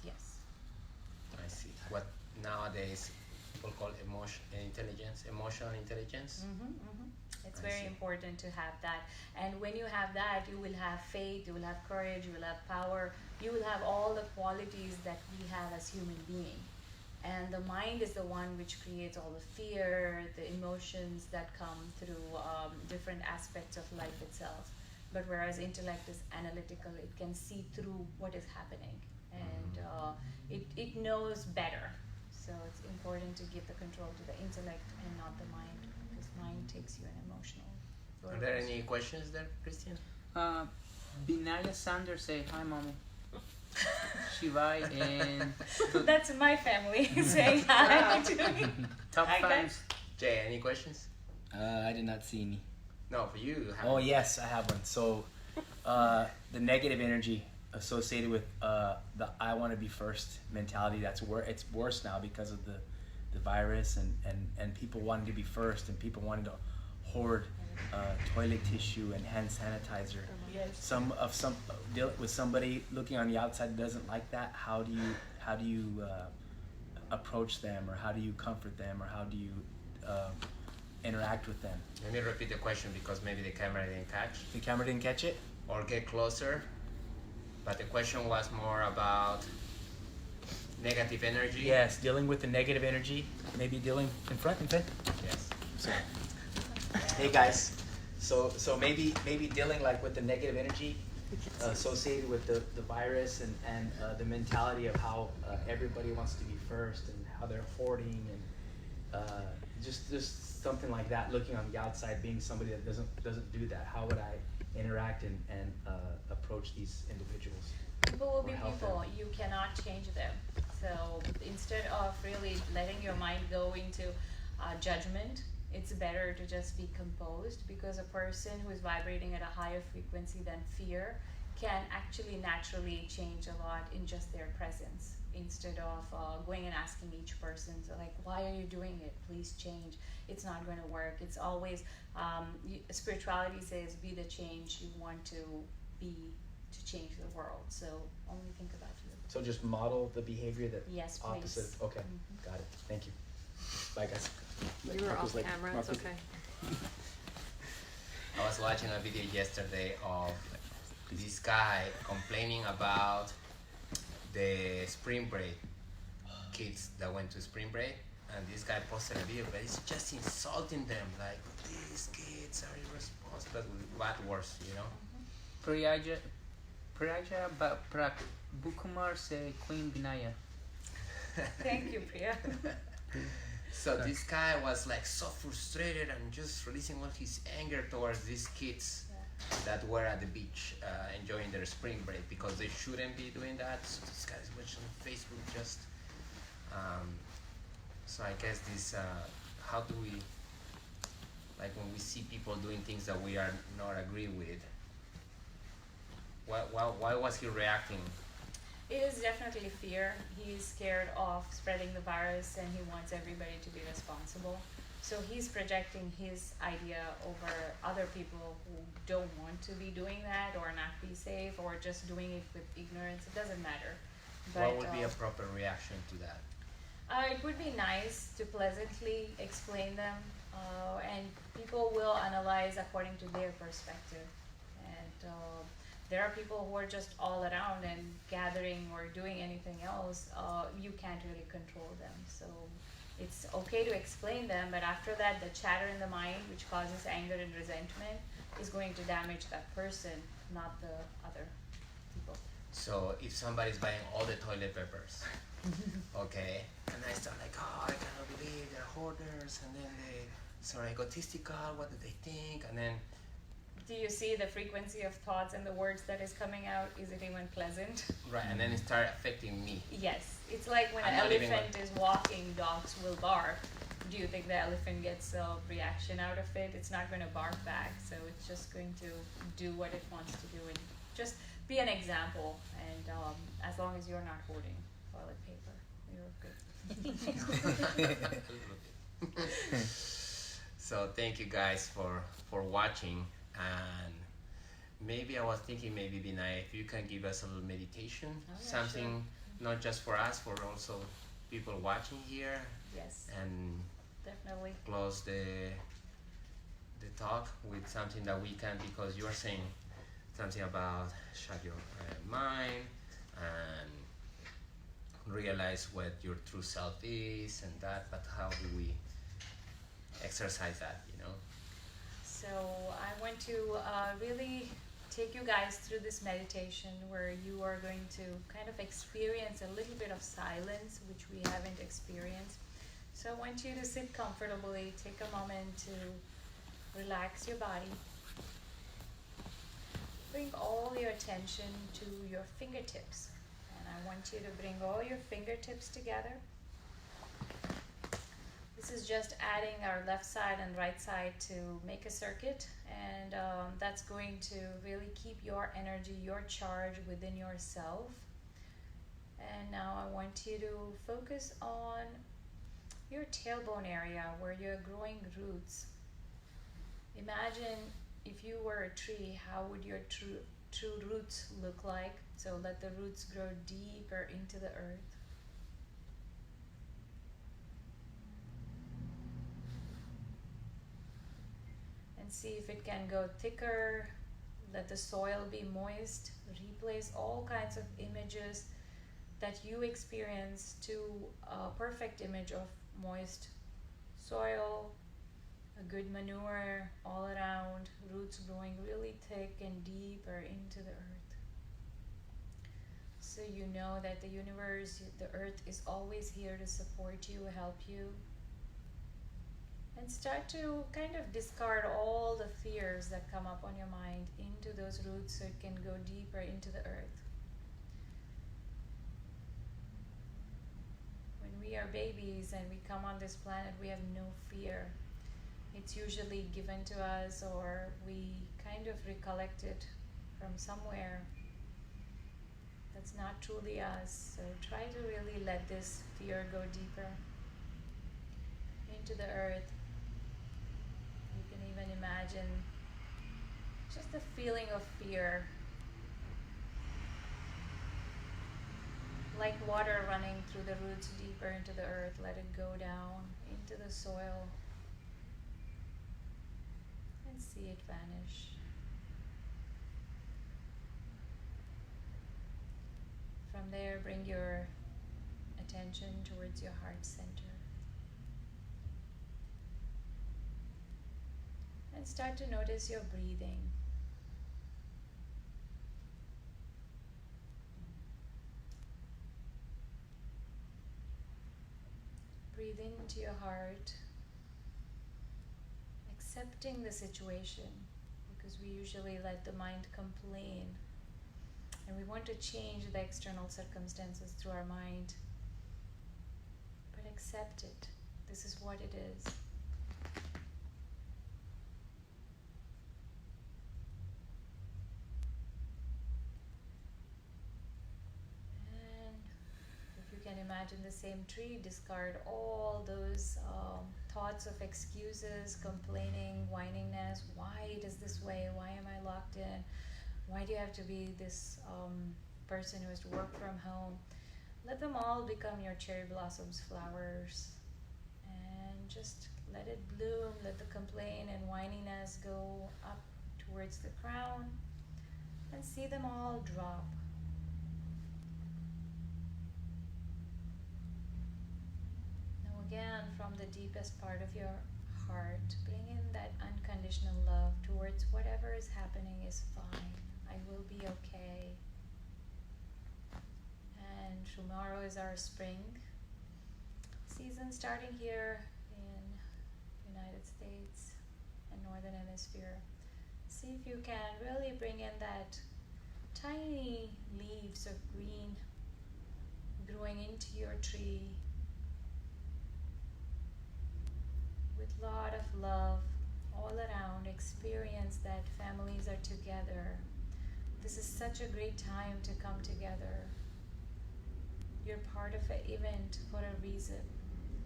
Yes. I see. What nowadays people call emotional intelligence. It's I very see. important to have that. And when you have that, you will have faith, you will have courage, you will have power, you will have all the qualities that we have as human beings. And the mind is the one which creates all the fear, the emotions that come through different aspects of life itself. But whereas intellect is analytical, it can see through what is happening. And it knows better. So it's important to give the control to the intellect and not the mind, because mind takes you an emotional. Are there any questions there, Cristian? Vinaya Saunders say hi, mommy. Shivai and That's my family saying hi to me. top Hi, fans. Jay, any questions? I did not see any. No, for you. You have. Oh yes, I have one. So, the negative energy associated with the "I want to be first" mentality. It's worse now because of the virus and people wanting to be first and people wanting to hoard toilet tissue and hand sanitizer. Yes. With somebody looking on the outside that doesn't like that. How do you approach them, or how do you comfort them, or how do you interact with them? Let me repeat the question because maybe the camera didn't catch. The camera didn't catch it. Or get closer. But the question was more about Negative energy. Yes, dealing with the negative energy, maybe dealing in front. Yes. So, hey guys, so maybe dealing like with the negative energy associated with the virus and the mentality of how everybody wants to be first and how they're hoarding and just something like that. Looking on the outside, being somebody that doesn't do that. How would I interact and approach these individuals? People will be Or help people. them. You cannot change them. So instead of really letting your mind go into judgment, it's better to just be composed, because a person who is vibrating at a higher frequency than fear can actually naturally change a lot in just their presence, instead of going and asking each person, so like, why are you doing it? Please change. It's not going to work. It's always, spirituality says, be the change you want to be to change the world. So only think about you. So just model the behavior that Yes, please. opposite. Okay, got it. Thank you. Bye guys. You were Marco's off like- camera, it's Marco's- okay. I was watching a video yesterday of this guy complaining about the spring break kids that went to spring break, and this guy posted a video, but he's just insulting them, like, these kids are irresponsible, with bad words, you know. Priyaja Bukumar se Queen Vinaya. Thank you, Priya. So this guy was like so frustrated and just releasing all his anger towards these kids that were at the beach enjoying their spring break, because they shouldn't be doing that. So this guy's watching Facebook just. So I guess this, how do we, like when we see people doing things that we are not agree with, why was he reacting? It is definitely fear. He's scared of spreading the virus and he wants everybody to be responsible. So he's projecting his idea over other people who don't want to be doing that or not be safe or just doing it with ignorance. It doesn't matter. What would be a proper reaction to that? It would be nice to pleasantly explain them, and people will analyze according to their perspective. And there are people who are just all around and gathering or doing anything else. You can't really control them. So it's okay to explain them, but after that, the chatter in the mind, which causes anger and resentment, is going to damage that person, not the other people. So if somebody's buying all the toilet papers, okay, and I start like, oh, I cannot believe they're hoarders, and then they sort of egotistical, what do they think, and then Do you see the frequency of thoughts and the words that is coming out? Is it even pleasant? right, and then it start affecting me. Yes, it's like when I'm an not even elephant is walking, dogs will bark. Do you think the elephant gets a reaction out of it? It's not going to bark back, so it's just going to do what it wants to do and just be an example. And as long as you're not hoarding toilet paper, you're good. So thank you guys for watching, and maybe I was thinking maybe Vinaya, if you can give us a little meditation, Oh, yeah, something not just for us, for also people watching here, Yes, and definitely. close the talk with something that we can, because you are saying something about shut your mind and realize what your true self is and that, but how do we exercise that, you know? So I want to really take you guys through this meditation where you are going to kind of experience a little bit of silence, which we haven't experienced. So I want you to sit comfortably, take a moment to relax your body. Bring all your attention to your fingertips. And I want you to bring all your fingertips together. This is just adding our left side and right side to make a circuit, and that's going to really keep your energy, your charge within yourself. And now I want you to focus on your tailbone area where you're growing roots. Imagine if you were a tree, how would your true roots look like? So let the roots grow deeper into the earth. See if it can go thicker. Let the soil be moist. Replace all kinds of images that you experience to a perfect image of moist soil, a good manure all around, roots growing really thick and deeper into the earth. So you know that the universe, the earth is always here to support you, help you. And start to kind of discard all the fears that come up on your mind into those roots so it can go deeper into the earth. When we are babies and we come on this planet, we have no fear. It's usually given to us, or we kind of recollect it from somewhere that's not truly us. So try to really let this fear go deeper into the earth. You can even imagine just the feeling of fear, like water running through the roots deeper into the earth. Let it go down into the soil and see it vanish. From there, bring your attention towards your heart center. And start to notice your breathing. Breathe into your heart, accepting the situation, because we usually let the mind complain. And we want to change the external circumstances through our mind. But accept it. This is what it is. And if you can imagine the same tree, discard all those thoughts of excuses, complaining, whiningness. Why it is this way? Why am I locked in? Why do you have to be this person who has to work from home? Let them all become your cherry blossoms, flowers, and just let it bloom. Let the complaint and whininess go up towards the crown, and see them all drop. Now again, from the deepest part of your heart, bring in that unconditional love towards whatever is happening is fine. I will be okay. And tomorrow is our spring season starting here in United States and Northern Hemisphere. See if you can really bring in that tiny leaves of green growing into your tree with a lot of love all around. Experience that families are together. This is such a great time to come together. You're part of an event for a reason.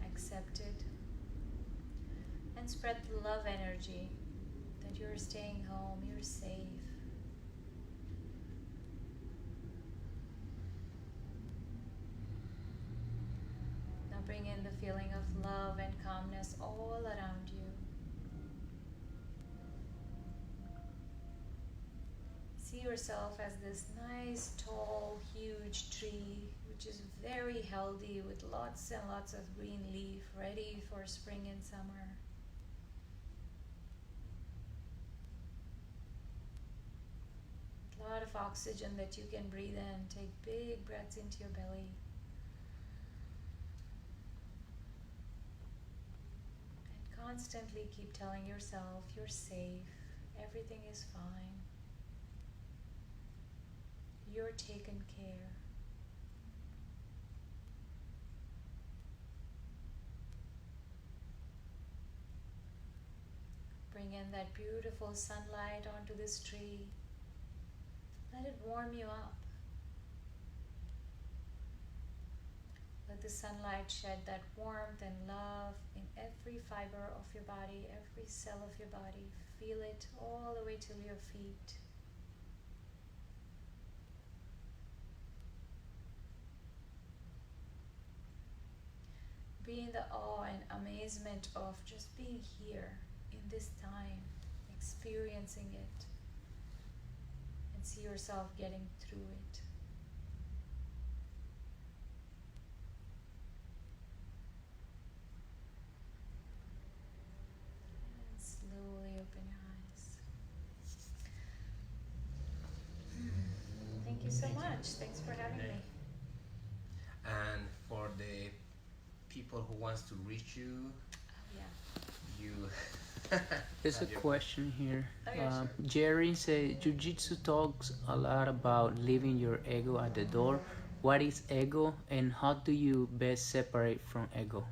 Accept it. And spread the love energy that you're staying home, you're safe. Now bring in the feeling of love and calmness all around you. See yourself as this nice, tall, huge tree, which is very healthy with lots and lots of green leaf, ready for spring and summer. A lot of oxygen that you can breathe in. Take big breaths into your belly. And constantly keep telling yourself you're safe, everything is fine. You're taken care. Bring in that beautiful sunlight onto this tree. Let it warm you up. Let the sunlight shed that warmth and love in every fiber of your body, every cell of your body. Feel it all the way to your feet. Be in the awe and amazement of just being here in this time, experiencing it, and see yourself getting through it. much. Thanks for having me. And for the people who wants to reach you, Yeah. you. There's a have your- question here. Oh, yeah, sure. Jerry said, Jiu-Jitsu talks a lot about leaving your ego at the door. What is ego, and how do you best separate from ego?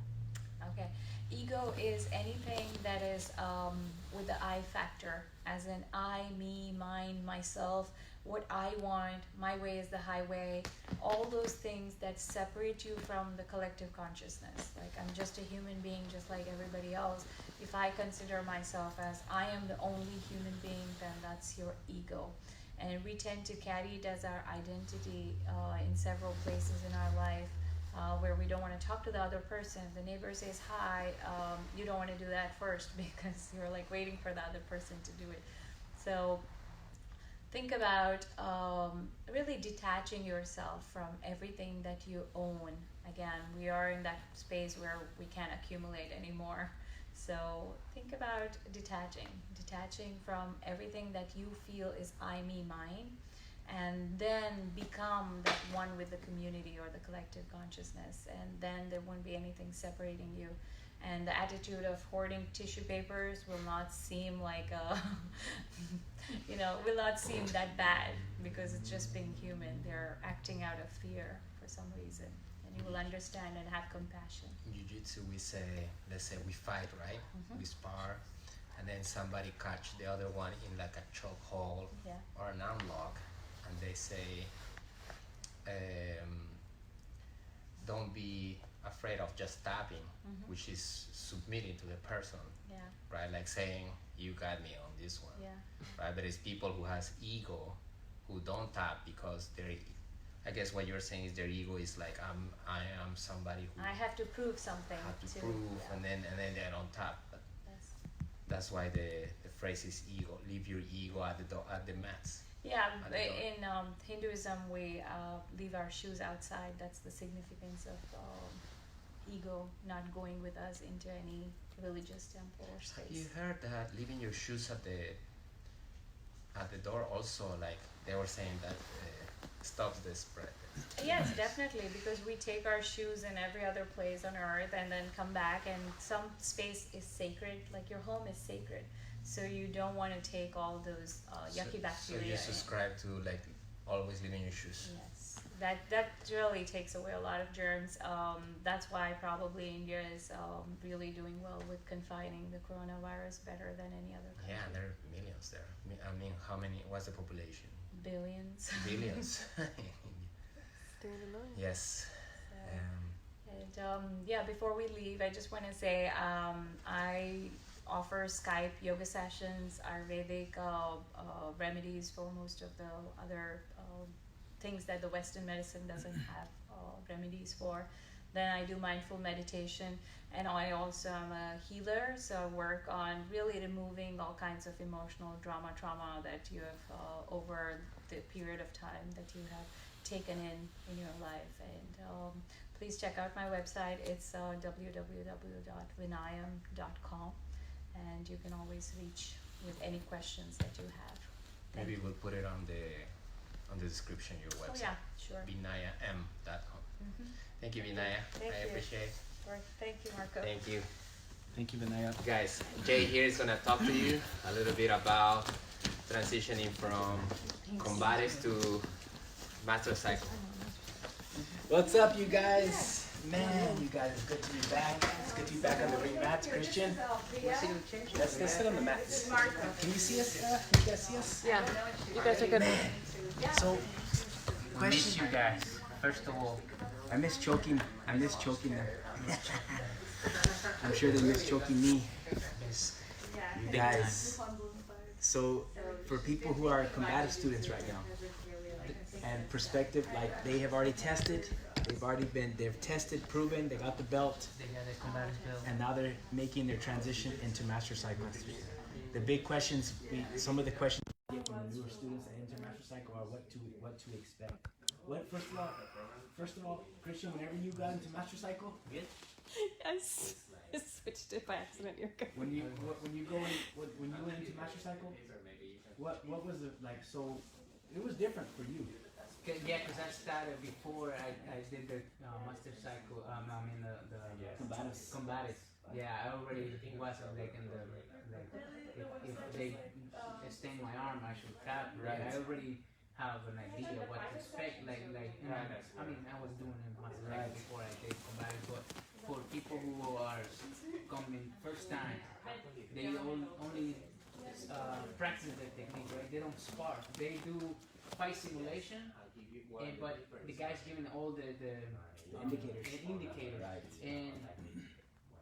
Okay. Ego is anything that is with the I factor, as in I, me, mine, myself, what I want, my way is the highway, all those things that separate you from the collective consciousness. Like, I'm just a human being just like everybody else. If I consider myself as I am the only human being, then that's your ego. And we tend to carry it as our identity in several places in our life. Where we don't want to talk to the other person. The neighbor says hi, you don't want to do that first because you're like waiting for the other person to do it. So think about really detaching yourself from everything that you own. Again, we are in that space where we can't accumulate anymore. So think about detaching from everything that you feel is I, me, mine, and then become that one with the community or the collective consciousness, and then there won't be anything separating you. And the attitude of hoarding tissue papers will not seem like will not seem that bad, because it's just being human. They're acting out of fear for some reason, and you will understand and have compassion. In Jiu-Jitsu, we say, let's say we fight, right? Mhm. We spar, and then somebody catch the other one in like a chokehold Yeah. or an arm lock, and they say, don't be afraid of just tapping, Mhm. which is submitting to the person, Yeah. right? Like saying, you got me on this one, Yeah. right? But it's people who has ego who don't tap because I guess what you're saying is their ego is like, I am somebody who I have to prove something have to too. prove, Yeah. and then they don't tap. But Yes. that's why the phrase is ego. Leave your ego at the mats. Yeah, I don't know. in Hinduism, we leave our shoes outside. That's the significance of ego not going with us into any religious temple or Have you space. heard that leaving your shoes at the door also, like they were saying that stops the spread? Yes, definitely, because we take our shoes in every other place on earth and then come back, and some space is sacred, like your home is sacred. So you don't want to take all those yucky bacteria. So you in. subscribe to like always leaving your shoes. Yes, that really takes away a lot of germs. That's why probably India is really doing well with confining the coronavirus better than any other country. Yeah, there are millions there. I mean, how many? What's the population? Billions. Billions. Yes. Before we leave, I just want to say I offer Skype yoga sessions, Ayurvedic remedies for most of the other things that the Western medicine doesn't have remedies for. Then I do mindful meditation, and I also am a healer, so I work on really removing all kinds of emotional trauma that you have over the period of time that you have taken in your life. And please check out my website. It's www.vinayam.com, and you can always reach with any questions that you have. Maybe we'll put it on the description your Oh website. yeah, sure. VinayaM.com. Mm-hmm. Thank you, Vinaya. Thank I you. appreciate it. Thank you, Marco. Thank you. Thank you, Vinaya. Guys, Jay here is gonna talk to you a little bit about transitioning from combatives to master cycle. What's up, you guys? Man, you guys, it's good to be back. It's good to be back on the ring mats. Christian, let's sit on the mats. Can you see us? Can you guys see us? Yeah, you guys are good. Man, so I miss you guys, first of all. I miss choking them. I'm sure they miss choking me. You guys. So for people who are combative students right now, and perspective, like they have already tested, they've tested, proven, they got the belt, They got a combative bill. and now they're making their transition into master cycle. The big questions, some of the questions we get from the newer students that enter master cycle are what to expect. First of all, Christian, whenever you got into master cycle, I switched it by accident. You're good. when you went into master cycle, what was it like? So it was different for you. Yeah, because I started before I did the master cycle. I mean the Combatives. combatives. Yeah, I already was like in the like if they extend my arm, I should tap. Right. I already have an idea what to expect. I mean, I was doing it master cycle before I did combatives, but for people who are coming first time, they only practice the technique, right? They don't spar. They do fight simulation, but the guy's giving all the indicators. Right. And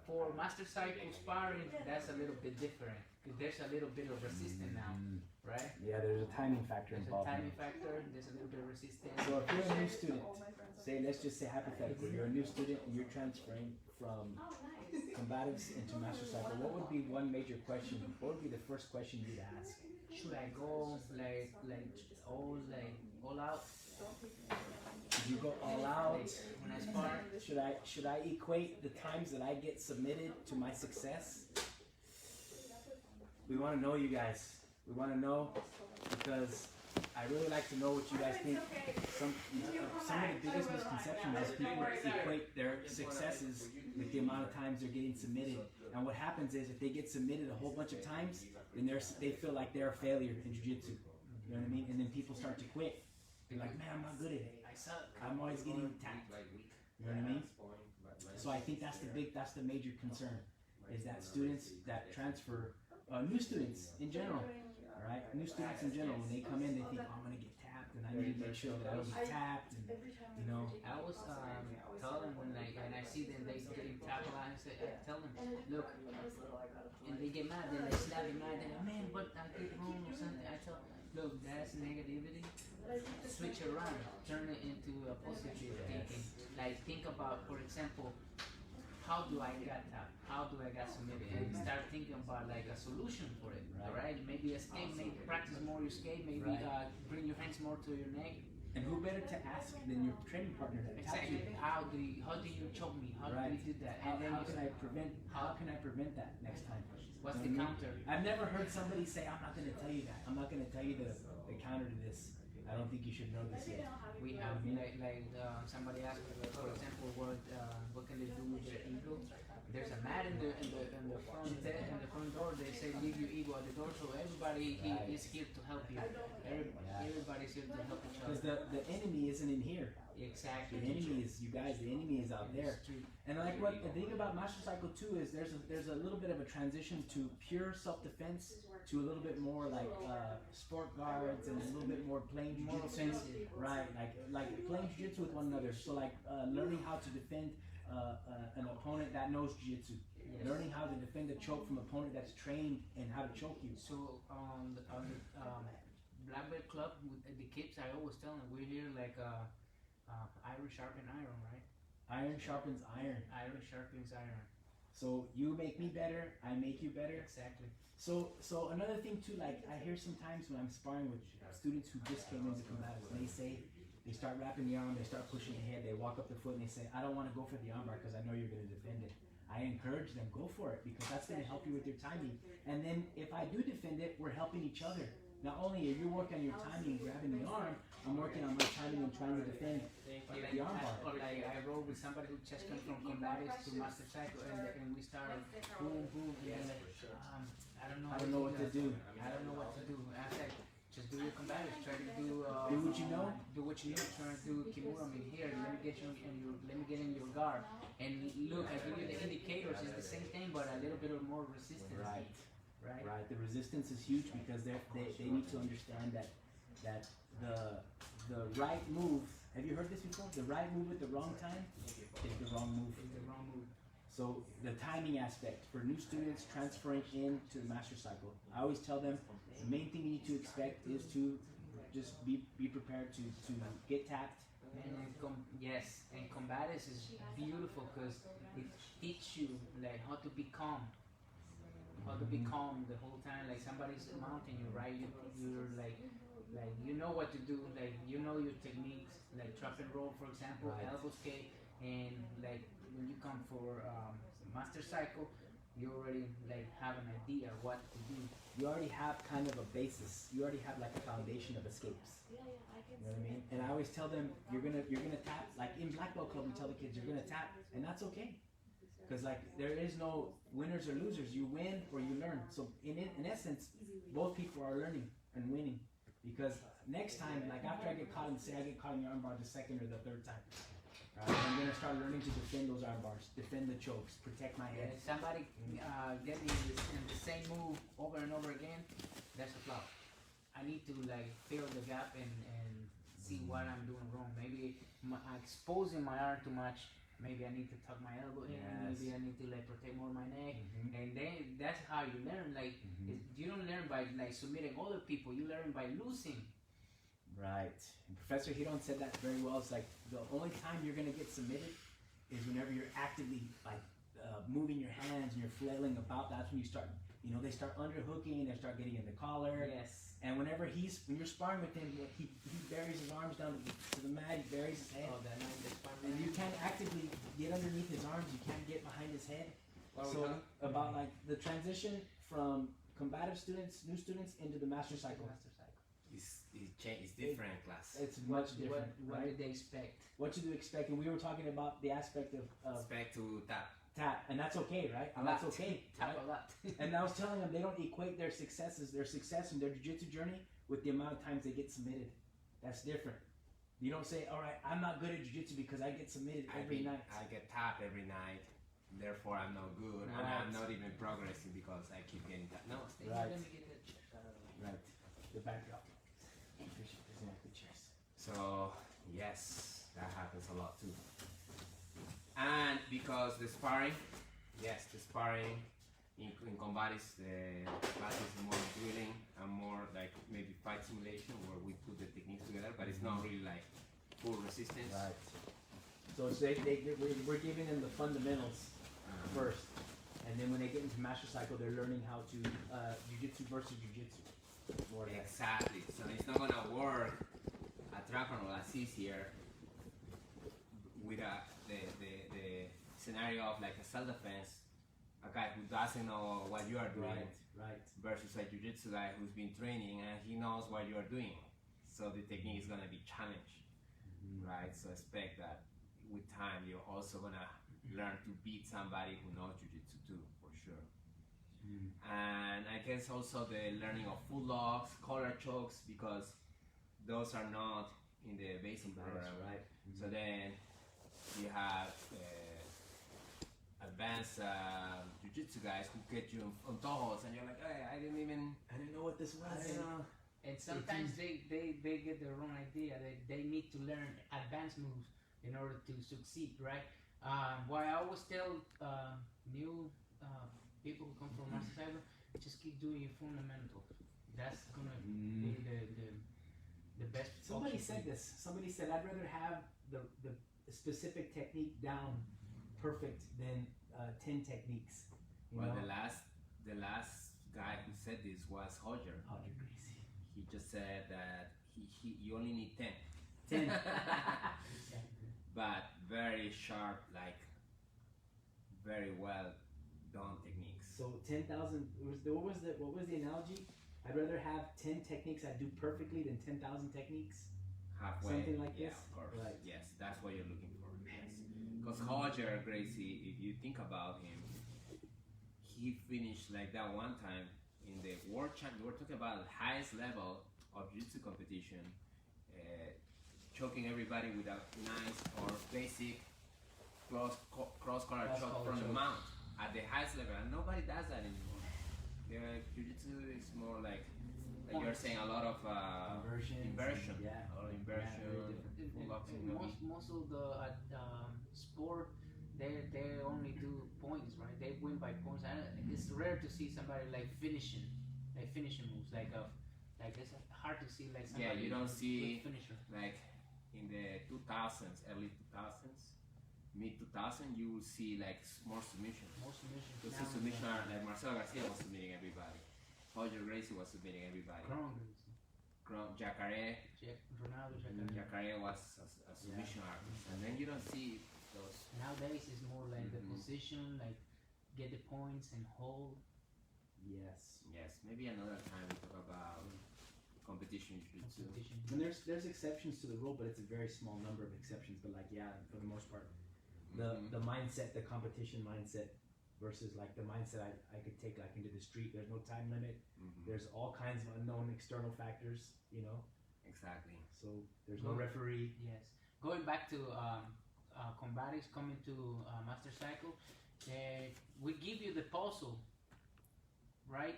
for master cycle sparring, that's a little bit different because there's a little bit of resistance now, right? Yeah, there's a timing factor There's a involved. timing factor. There's a little bit of resistance. So if you're a new student, let's just say hypothetically, you're a new student and you're transferring from combatives into master cycle, what would be one major question? What would be the first question you'd ask? Should I go all out Should you go all out? when I spar? Should I equate the times that I get submitted to my success? We want to know, you guys. We want to know because I really like to know what you guys think. Some of the biggest misconceptions is people equate their successes with the amount of times they're getting submitted. And what happens is if they get submitted a whole bunch of times, then they feel like they're a failure in jiu-jitsu. You know what I mean? And then people start to quit. They're like, man, I'm not good at it. I suck. I'm always getting attacked. You know what I mean? So I think that's the major concern, is that students that transfer, new students in general, all right, new students in general, when they come in, they think, oh, I'm gonna get tapped, and I need to make sure that I don't get tapped, and you know. I was telling when I see them they getting tapped, I tell them, look, and they get mad, then they slap me mad, they're like, man, what I did wrong or something. I tell them, look, that's negativity. Switch it around, turn it into a positive thinking. Like think about, for example, how do I get tapped? How do I get submitted? And start thinking about like a solution for it. All right, maybe escape, maybe practice more your escape, maybe bring your hands more to your neck. And who better to ask than your training partner that taps you? Exactly. How do you choke me? How do you do that? How, And then how can I prevent that next time? What's You the know what I mean? counter? I've never heard somebody say, I'm not going to tell you that. I'm not going to tell you the counter to this. I don't think you should know this yet. We have somebody asked, for example, what can they do with their ego? There's a mat in the front door. They say leave your ego at the door, so everybody is here to help you. Everybody's here to help each other. Because the enemy isn't in here. Exactly. The enemy is, you guys, the enemy is out there. And like what the thing about Master Cycle 2 is there's a little bit of a transition to pure self-defense to a little bit more like sport guards and a little bit more playing jiu-jitsu. Right, like playing jiu-jitsu with one another. So like learning how to defend an opponent that knows jiu-jitsu. Yes. Learning how to defend a choke from an opponent that's trained in how to choke you. So on the Black Belt Club, with the kids, I always tell them, we're here like iron sharpens iron, right? Iron sharpens iron. Iron sharpens iron. So you make me better, I make you better. Exactly. So another thing too, like I hear sometimes when I'm sparring with students who just came into combatives, and they say, they start wrapping the arm, they start pushing ahead, they walk up the foot and they say, I don't want to go for the armbar because I know you're going to defend it. I encourage them, go for it, because that's going to help you with your timing. And then if I do defend it, we're helping each other. Not only are you working on your timing, grabbing the arm, I'm working on my timing and trying to defend the armbar. Or like I rode with somebody who just came from combatives to master cycle, and we started boom, boom, and I don't know what to do. I don't know what to do. I said, just do your combatives. Try to do what you know. Do what you know. Try to do kimura in here. Let me get in your guard. And look, I give you the indicators. It's the same thing, but a little bit of more resistance. Right. The resistance is huge because they need to understand that the right move. Have you heard this before? The right move at the wrong time is the wrong move. It's the wrong move. So the timing aspect for new students transferring into the master cycle, I always tell them the main thing you need to expect is to just be prepared to get tapped. And combatives is beautiful because it teaches you like how to be calm. How to be calm the whole time, like somebody's mounting you, right? You're like you know what to do, like you know your techniques, like trap and roll, for example, elbow skate, and like when you come for master cycle, you already like have an idea what to do. You already have kind of a basis. You already have like a foundation of escapes. You know what I mean? And I always tell them you're gonna tap. Like in black belt club, we tell the kids you're gonna tap, and that's okay. Because like there is no winners or losers. You win or you learn. So in essence, both people are learning and winning. Because next time, like after I get caught and say I get caught in the armbar the second or the third time, right, I'm gonna start learning to defend those arm bars, defend the chokes, protect my head. If somebody get me in the same move over and over again, that's a flaw. I need to like fill the gap and see what I'm doing wrong. Maybe exposing my arm too much. Maybe I need to tuck my elbow in. Yes. Maybe I need to like protect more of my neck. And then that's how you learn. Like you don't learn by like submitting other people. You learn by losing. Right. And Professor Hiron said that very well. It's like the only time you're gonna get submitted is whenever you're actively like moving your hands and you're flailing about. That's when you start. You know, they start underhooking. They start getting in the collar. Yes. And when you're sparring with him, he buries his arms down to the mat. He buries his head. Oh, that night the sparring. And you can't actively get underneath his arms. You can't get behind his head. So about like the transition from combative students, new students, into the master cycle. It's different class. It's much different. What right? did they expect? What do you expect? And we were talking about the aspect of Expect to tap. tap, and that's okay, right? And that's okay. Tap Right? a lot. And I was telling them they don't equate their success in their jiu-jitsu journey with the amount of times they get submitted. That's different. You don't say, all right, I'm not good at jiu-jitsu because I get submitted every night. I get tapped every night. Therefore, I'm not good, and Right. I'm not even progressing because I keep getting tapped. No, stay Right. Let me get that check out of the way. Right. The backdrop. Exactly, cheers. So yes, that happens a lot too. And because the sparring in combat is the class is more drilling and more like maybe fight simulation where we put the techniques together, but it's not really like full resistance. Right. So it's we're giving them the fundamentals first, and then when they get into master cycle, they're learning how to jiu-jitsu versus jiu-jitsu. More or less. Exactly. So it's not gonna work at Dragon as easier with the scenario of like a self-defense, a guy who doesn't know what you are doing, Right. versus a jiu-jitsu guy who's been training and he knows what you are doing. So the technique is gonna be challenged, right? So expect that with time you're also gonna learn to beat somebody who knows jiu-jitsu too, for sure. And I guess also the learning of full locks, collar chokes, because those are not in the basic program, right? So then you have advanced jiu-jitsu guys who get you on toes, and you're like, hey, I didn't know what this was. And sometimes they get the wrong idea. They need to learn advanced moves in order to succeed, right? What I always tell new people who come from master cycle, just keep doing your fundamentals. That's gonna be the best. Somebody option. said this. Somebody said I'd rather have the specific technique down perfect than 10 techniques. You Well, know? the last guy who said this was Hodger. Hodger Gracie. He just said that you only need 10. 10. But very sharp, like very well done techniques. So 10,000. What was the analogy? I'd rather have 10 techniques I do perfectly than 10,000 techniques. Halfway. Something like Yeah, this? of course. Right. Yes, that's what you're looking for. Yes. Because Hodger Gracie, if you think about him, he finished like that one time in the world champion. We're talking about the highest level of jiu-jitsu competition, choking everybody with a nice or basic cross collar choke from the mount at the highest level, and nobody does that anymore. Jiu-jitsu is more like you're saying a lot of inversion, yeah. a lot of inversion, full locks, Most of the sport, they only do points, right? They win by points. It's rare to see somebody like finishing moves. Like it's hard to see like somebody. Yeah, you don't see finisher. like in the 2000s, early 2000s, mid 2000, you will see like more submission. Most submissions. Because now the submission are like Marcelo Garcia was submitting everybody. Hodger Gracie was submitting everybody. Jacare Ronaldo. Jacare was a submission artist. And then you don't see those. Nowadays it's more like the position, like get the points and hold. Yes. Yes, maybe another time we talk about competition jiu-jitsu. Competition. And there's exceptions to the rule, but it's a very small number of exceptions. But like, yeah, for the most part, the mindset, the competition mindset versus like the mindset I could take like into the street. There's no time limit. There's all kinds of unknown external factors, you know. Exactly. So there's no referee. Yes. Going back to combatives coming to Master Cycle, we give you the puzzle, right?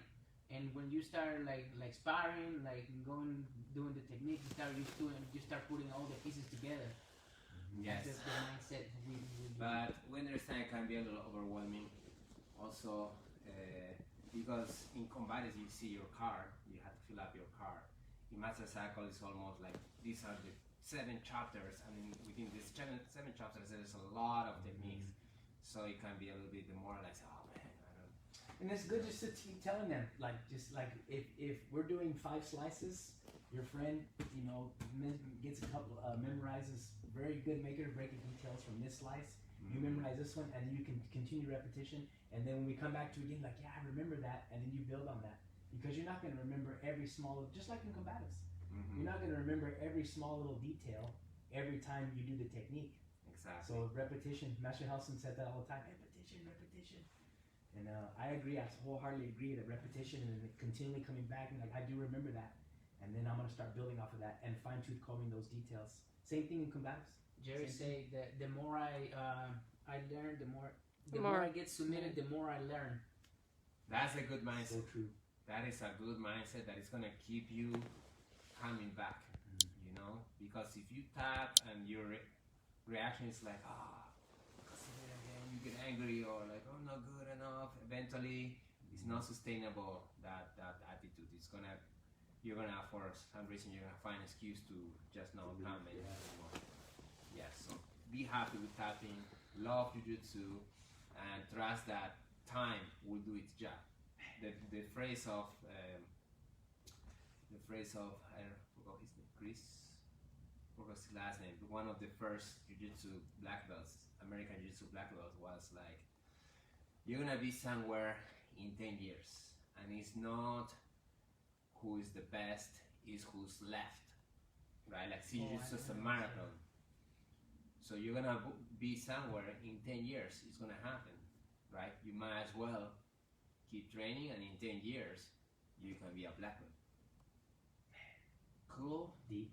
And when you start like sparring, like doing the technique, you start putting all the pieces together. Yes. That's the mindset we But we understand it can be a little overwhelming. Also, because in combatives you see your card, you have to fill up your card. In Master Cycle, it's almost like these are the 7 chapters, and within these 7 chapters, there's a lot of techniques. So it can be a little bit demoralizing. Oh man, I don't. And it's good just to keep telling them, like, just like if we're doing 5 slices, your friend, you know, gets a couple, memorizes very good maker breaking details from this slice. You memorize this one, and then you can continue repetition. And then when we come back to it again, like, yeah, I remember that, and then you build on that. Because you're not going to remember every small, just like in combatives. You're not going to remember every small little detail every time you do the technique. Exactly. So repetition, Master Helson said that all the time, repetition. And I agree, I wholeheartedly agree that repetition and then continually coming back, and like, I do remember that. And then I'm going to start building off of that and fine-tooth combing those details. Same thing in combatives. Jerry say that the more I learn, the more I get submitted, the more I learn. That's a good mindset. So true. That is a good mindset that is gonna keep you coming back. You know, because if you tap and your reaction is like, you get angry or like, oh, not good enough. Eventually, it's not sustainable. That attitude. You're gonna, for some reason, you're gonna find an excuse to just not come anymore. Yes. So be happy with tapping. Love jiu-jitsu, and trust that time will do its job. The phrase of I forgot his name, forgot his last name. One of the first jiu-jitsu black belts, American jiu-jitsu black belts, was like, you're gonna be somewhere in 10 years, and it's not who is the best, it's who's left, right? Like jiu-jitsu is a marathon. So you're gonna be somewhere in 10 years, it's gonna happen, right? You might as well keep training, and in 10 years, you can be a black belt. Cool? Deep.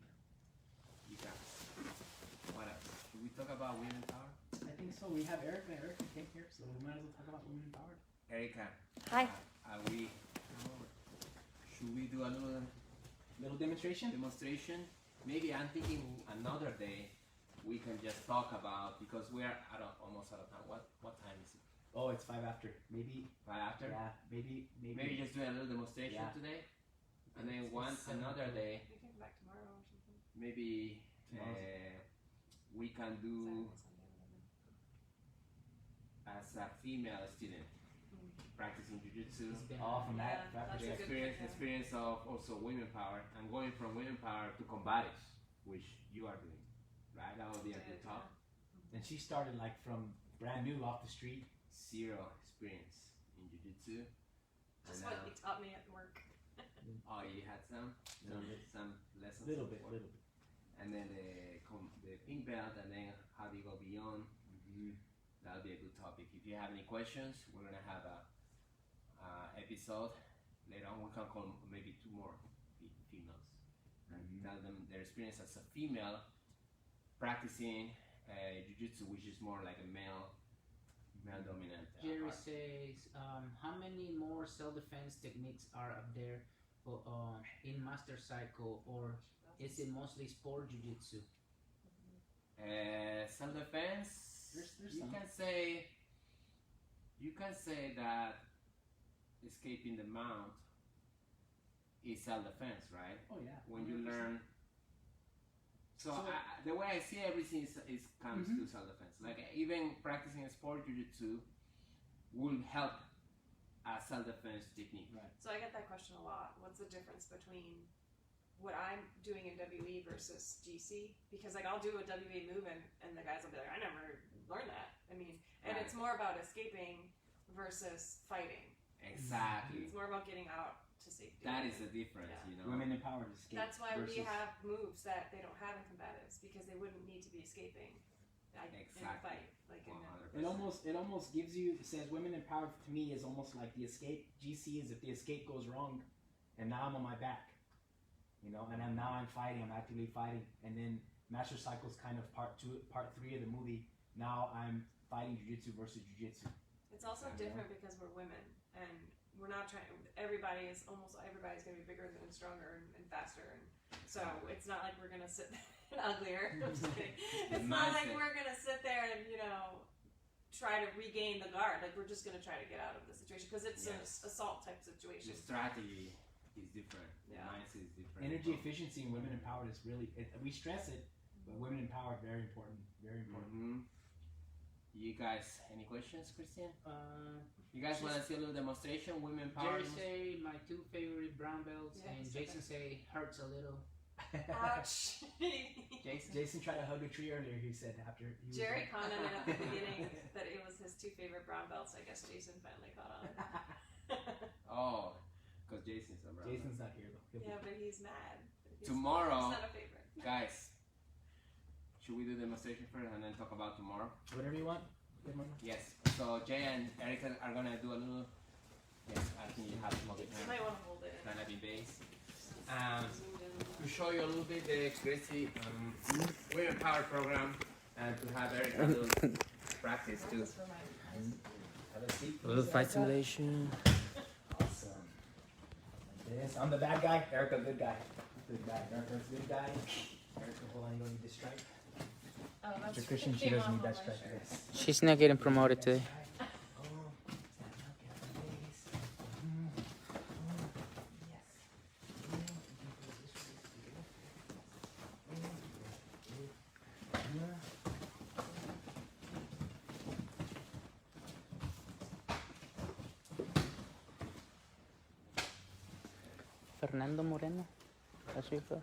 You got it. What else? Should we talk about women power? I think so. We have Erica. Erica came here, so we might as well talk about women empowered. Erica. Hi. Should we do a Little demonstration? Maybe I'm thinking another day we can just talk about, because we are almost out of time. What time is it? Oh, it's 5 after. Maybe. 5 after? Yeah, maybe. Maybe just do a little demonstration today, and then another day. You can come back tomorrow or something. Maybe we can do as a female student practicing jiu-jitsu. From that. That's a good Experience of also women power, and going from women power to combatives, which you are doing, right? That would be a good talk. And she started like from brand new off the street. 0 experience in jiu-jitsu. Just what you taught me at work. Oh, you had some lessons. Little bit. And then the pink belt, and then how do you go beyond? That'll be a good topic. If you have any questions, we're gonna have a episode later on. We can call maybe 2 more females and tell them their experience as a female practicing jiu-jitsu, which is more like a male dominant. Jerry says, how many more self-defense techniques are up there in Master Cycle, or is it mostly sport jiu-jitsu? Self-defense, There's you some. can say that escaping the mount is self-defense, right? Oh yeah. When you 100%. learn. So the way I see everything is comes to self-defense. Like even practicing a sport jiu-jitsu will help a self-defense technique. Right. So I get that question a lot. What's the difference between what I'm doing in WE versus GC? Because like I'll do a WE move and the guys will be like, I never learned that. I mean, and it's more about escaping versus fighting. Exactly. It's more about getting out to safety. That is the difference, Yeah. you know. Women empowered escape. That's why versus, we have moves that they don't have in combatives, because they wouldn't need to be escaping in a fight. Like in a, It almost gives you, it says women empowered to me is almost like the escape. GC is if the escape goes wrong, and now I'm on my back, you know, and now I'm fighting, I'm actively fighting, and then Master Cycle's kind of part 3 of the movie. Now I'm fighting Jiu-Jitsu versus Jiu-Jitsu. it's also different because we're women, and we're not trying. Everybody's gonna be bigger and stronger and faster, and so it's not like we're gonna sit there uglier. I'm just kidding. It's not like we're gonna sit there and try to regain the guard. Like we're just gonna try to get out of the situation because it's an assault type situation. The strategy is different. The mindset is different. Energy efficiency and women empowered is really, we stress it, but women empowered, very important, very important. Mm-hmm. You guys, any questions, Cristian? You guys want to see a little demonstration? Women power. Jerry say my 2 favorite brown belts, Yeah, and Jason say hurts a little. Ouch. Jason tried to hug a tree earlier, he said, after he was Jerry commented at the beginning that it was his 2 favorite brown belts. I guess Jason finally caught on. Oh, because Jason's a brown. Jason's not here though. Yeah, but he's mad. Tomorrow, He's not a favorite. guys, should we do the demonstration first and then talk about tomorrow? Whatever you want. Yes. So Jay and Erica are gonna do a little. Yes, I think you have some of it. You might want to hold it. Gonna be base. Zoomed in. To show you a little bit the Cristi Women Power program, and to have Erica do practice too. Have a seat. A little fight simulation. Awesome. Like this. I'm the bad guy. Erica, good guy. Good guy. Erica's good guy. Erica, hold on, you don't need this stripe. Oh, that's Mr. Cristian, she came doesn't off need of that my stripe. shirt. Yes. She's not getting promoted today. Oh, stand up, get the base. Yes. Fernando Moreno. That's your first.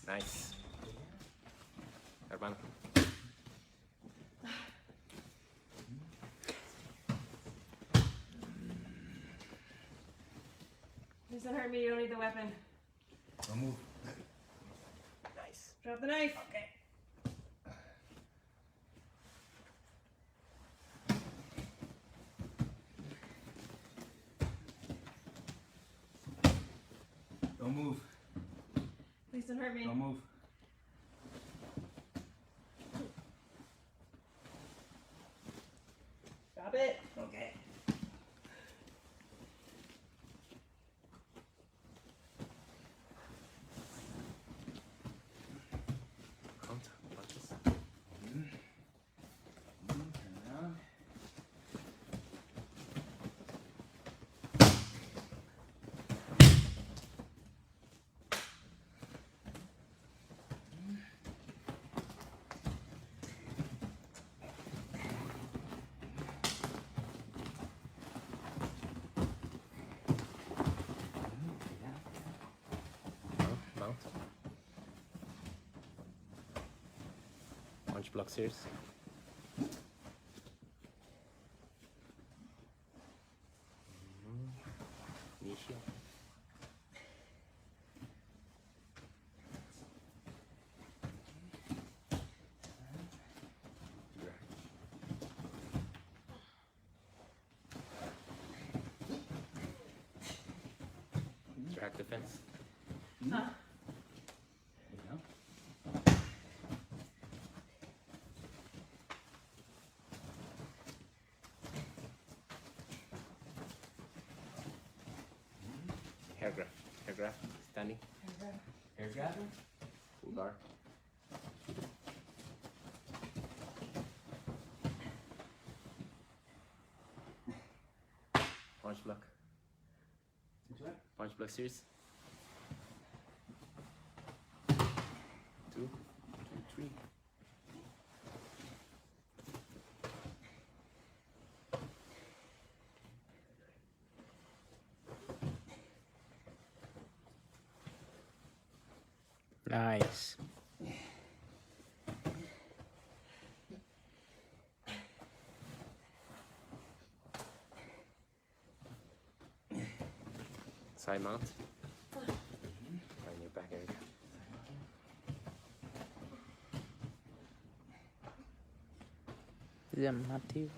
Nice. Hermano. Please don't hurt me. You don't need the weapon. Don't move. Nice. Drop the knife. Okay. Don't move. Please don't hurt me. Don't move. Drop it. Okay. Turn around. Mount. Punch block series. Inicio. Drag defense. Huh? There you go. Hair grab. Hair grab. Standing. Hair grab. Full guard. Punch block. Punch block series. 2, 2, 3. Nice. Side mount. Right in your back area. Llamativo.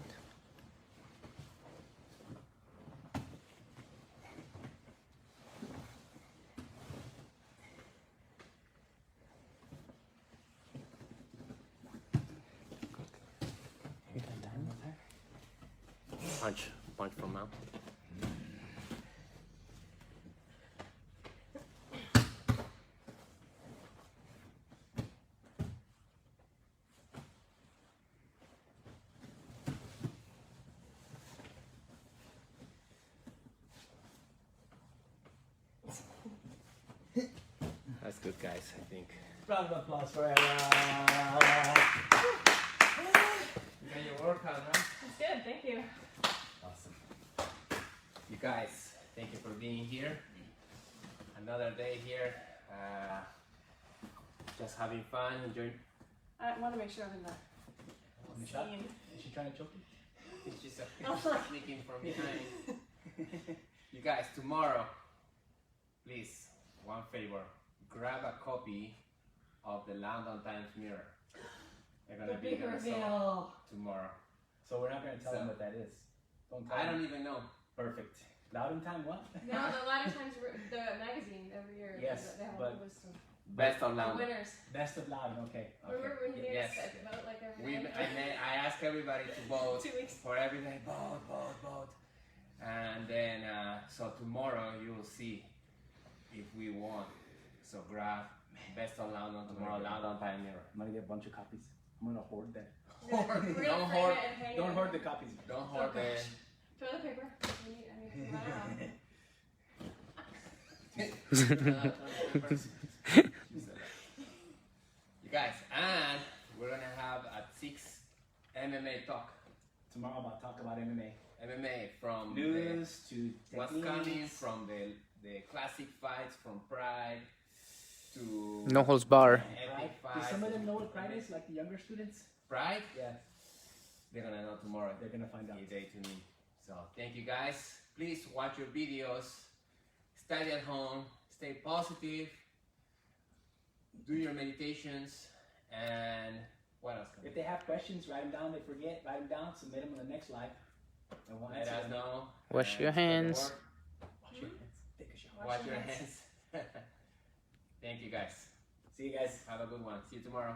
Punch from mount. That's good, guys, I think. Round of applause for Ella. You got your workout, huh? It's good, thank you. Awesome. You guys, thank you for being here. Another day here. Just having fun, enjoying. I want to make sure I'm in the Michelle? scene. Is she trying to choke you? It's just sneaking from behind. You guys, tomorrow, please, one favor. Grab a copy of the London Times Mirror. They're gonna be there tomorrow. So we're not going to tell them what that is. Don't tell I them. don't even know. Perfect. Loud in time, what? No, the Latter Times, the magazine every year. Yes, they have but- a list of Best of the London. winners. Best of Loudon, okay. Remember when you made Yes. us vote like every day? I asked everybody to vote 2 weeks. for every day. Vote. And then, so tomorrow you will see if we won. So grab Best of London tomorrow, London Time Mirror. I'm going to get a bunch of copies. I'm going to hoard them. We're gonna Don't frame hoard. it and hang Don't it. hoard the copies. Don't hoard them. Toilet paper. I mean, You guys, and we're gonna have at 6 MMA talk. Tomorrow I'm about to talk about MMA. MMA from News to what's techniques. coming from the classic fights from Pride to No holds bar. epic Pride. fights. Do some of them know what Pride is? Like the younger students? Pride? Yeah. They're gonna know tomorrow. They're going to find out. If they tune in. So thank you guys. Please watch your videos. Study at home. Stay positive. Do your meditations. And what else? If they have questions, write them down. They forget, write them down, submit them on the next live. And we'll Let answer us them. know. Wash and your spread the hands. word. Wash your hands. Take a shower. Wash your hands. Thank you guys. See you guys. Have a good one. See you tomorrow.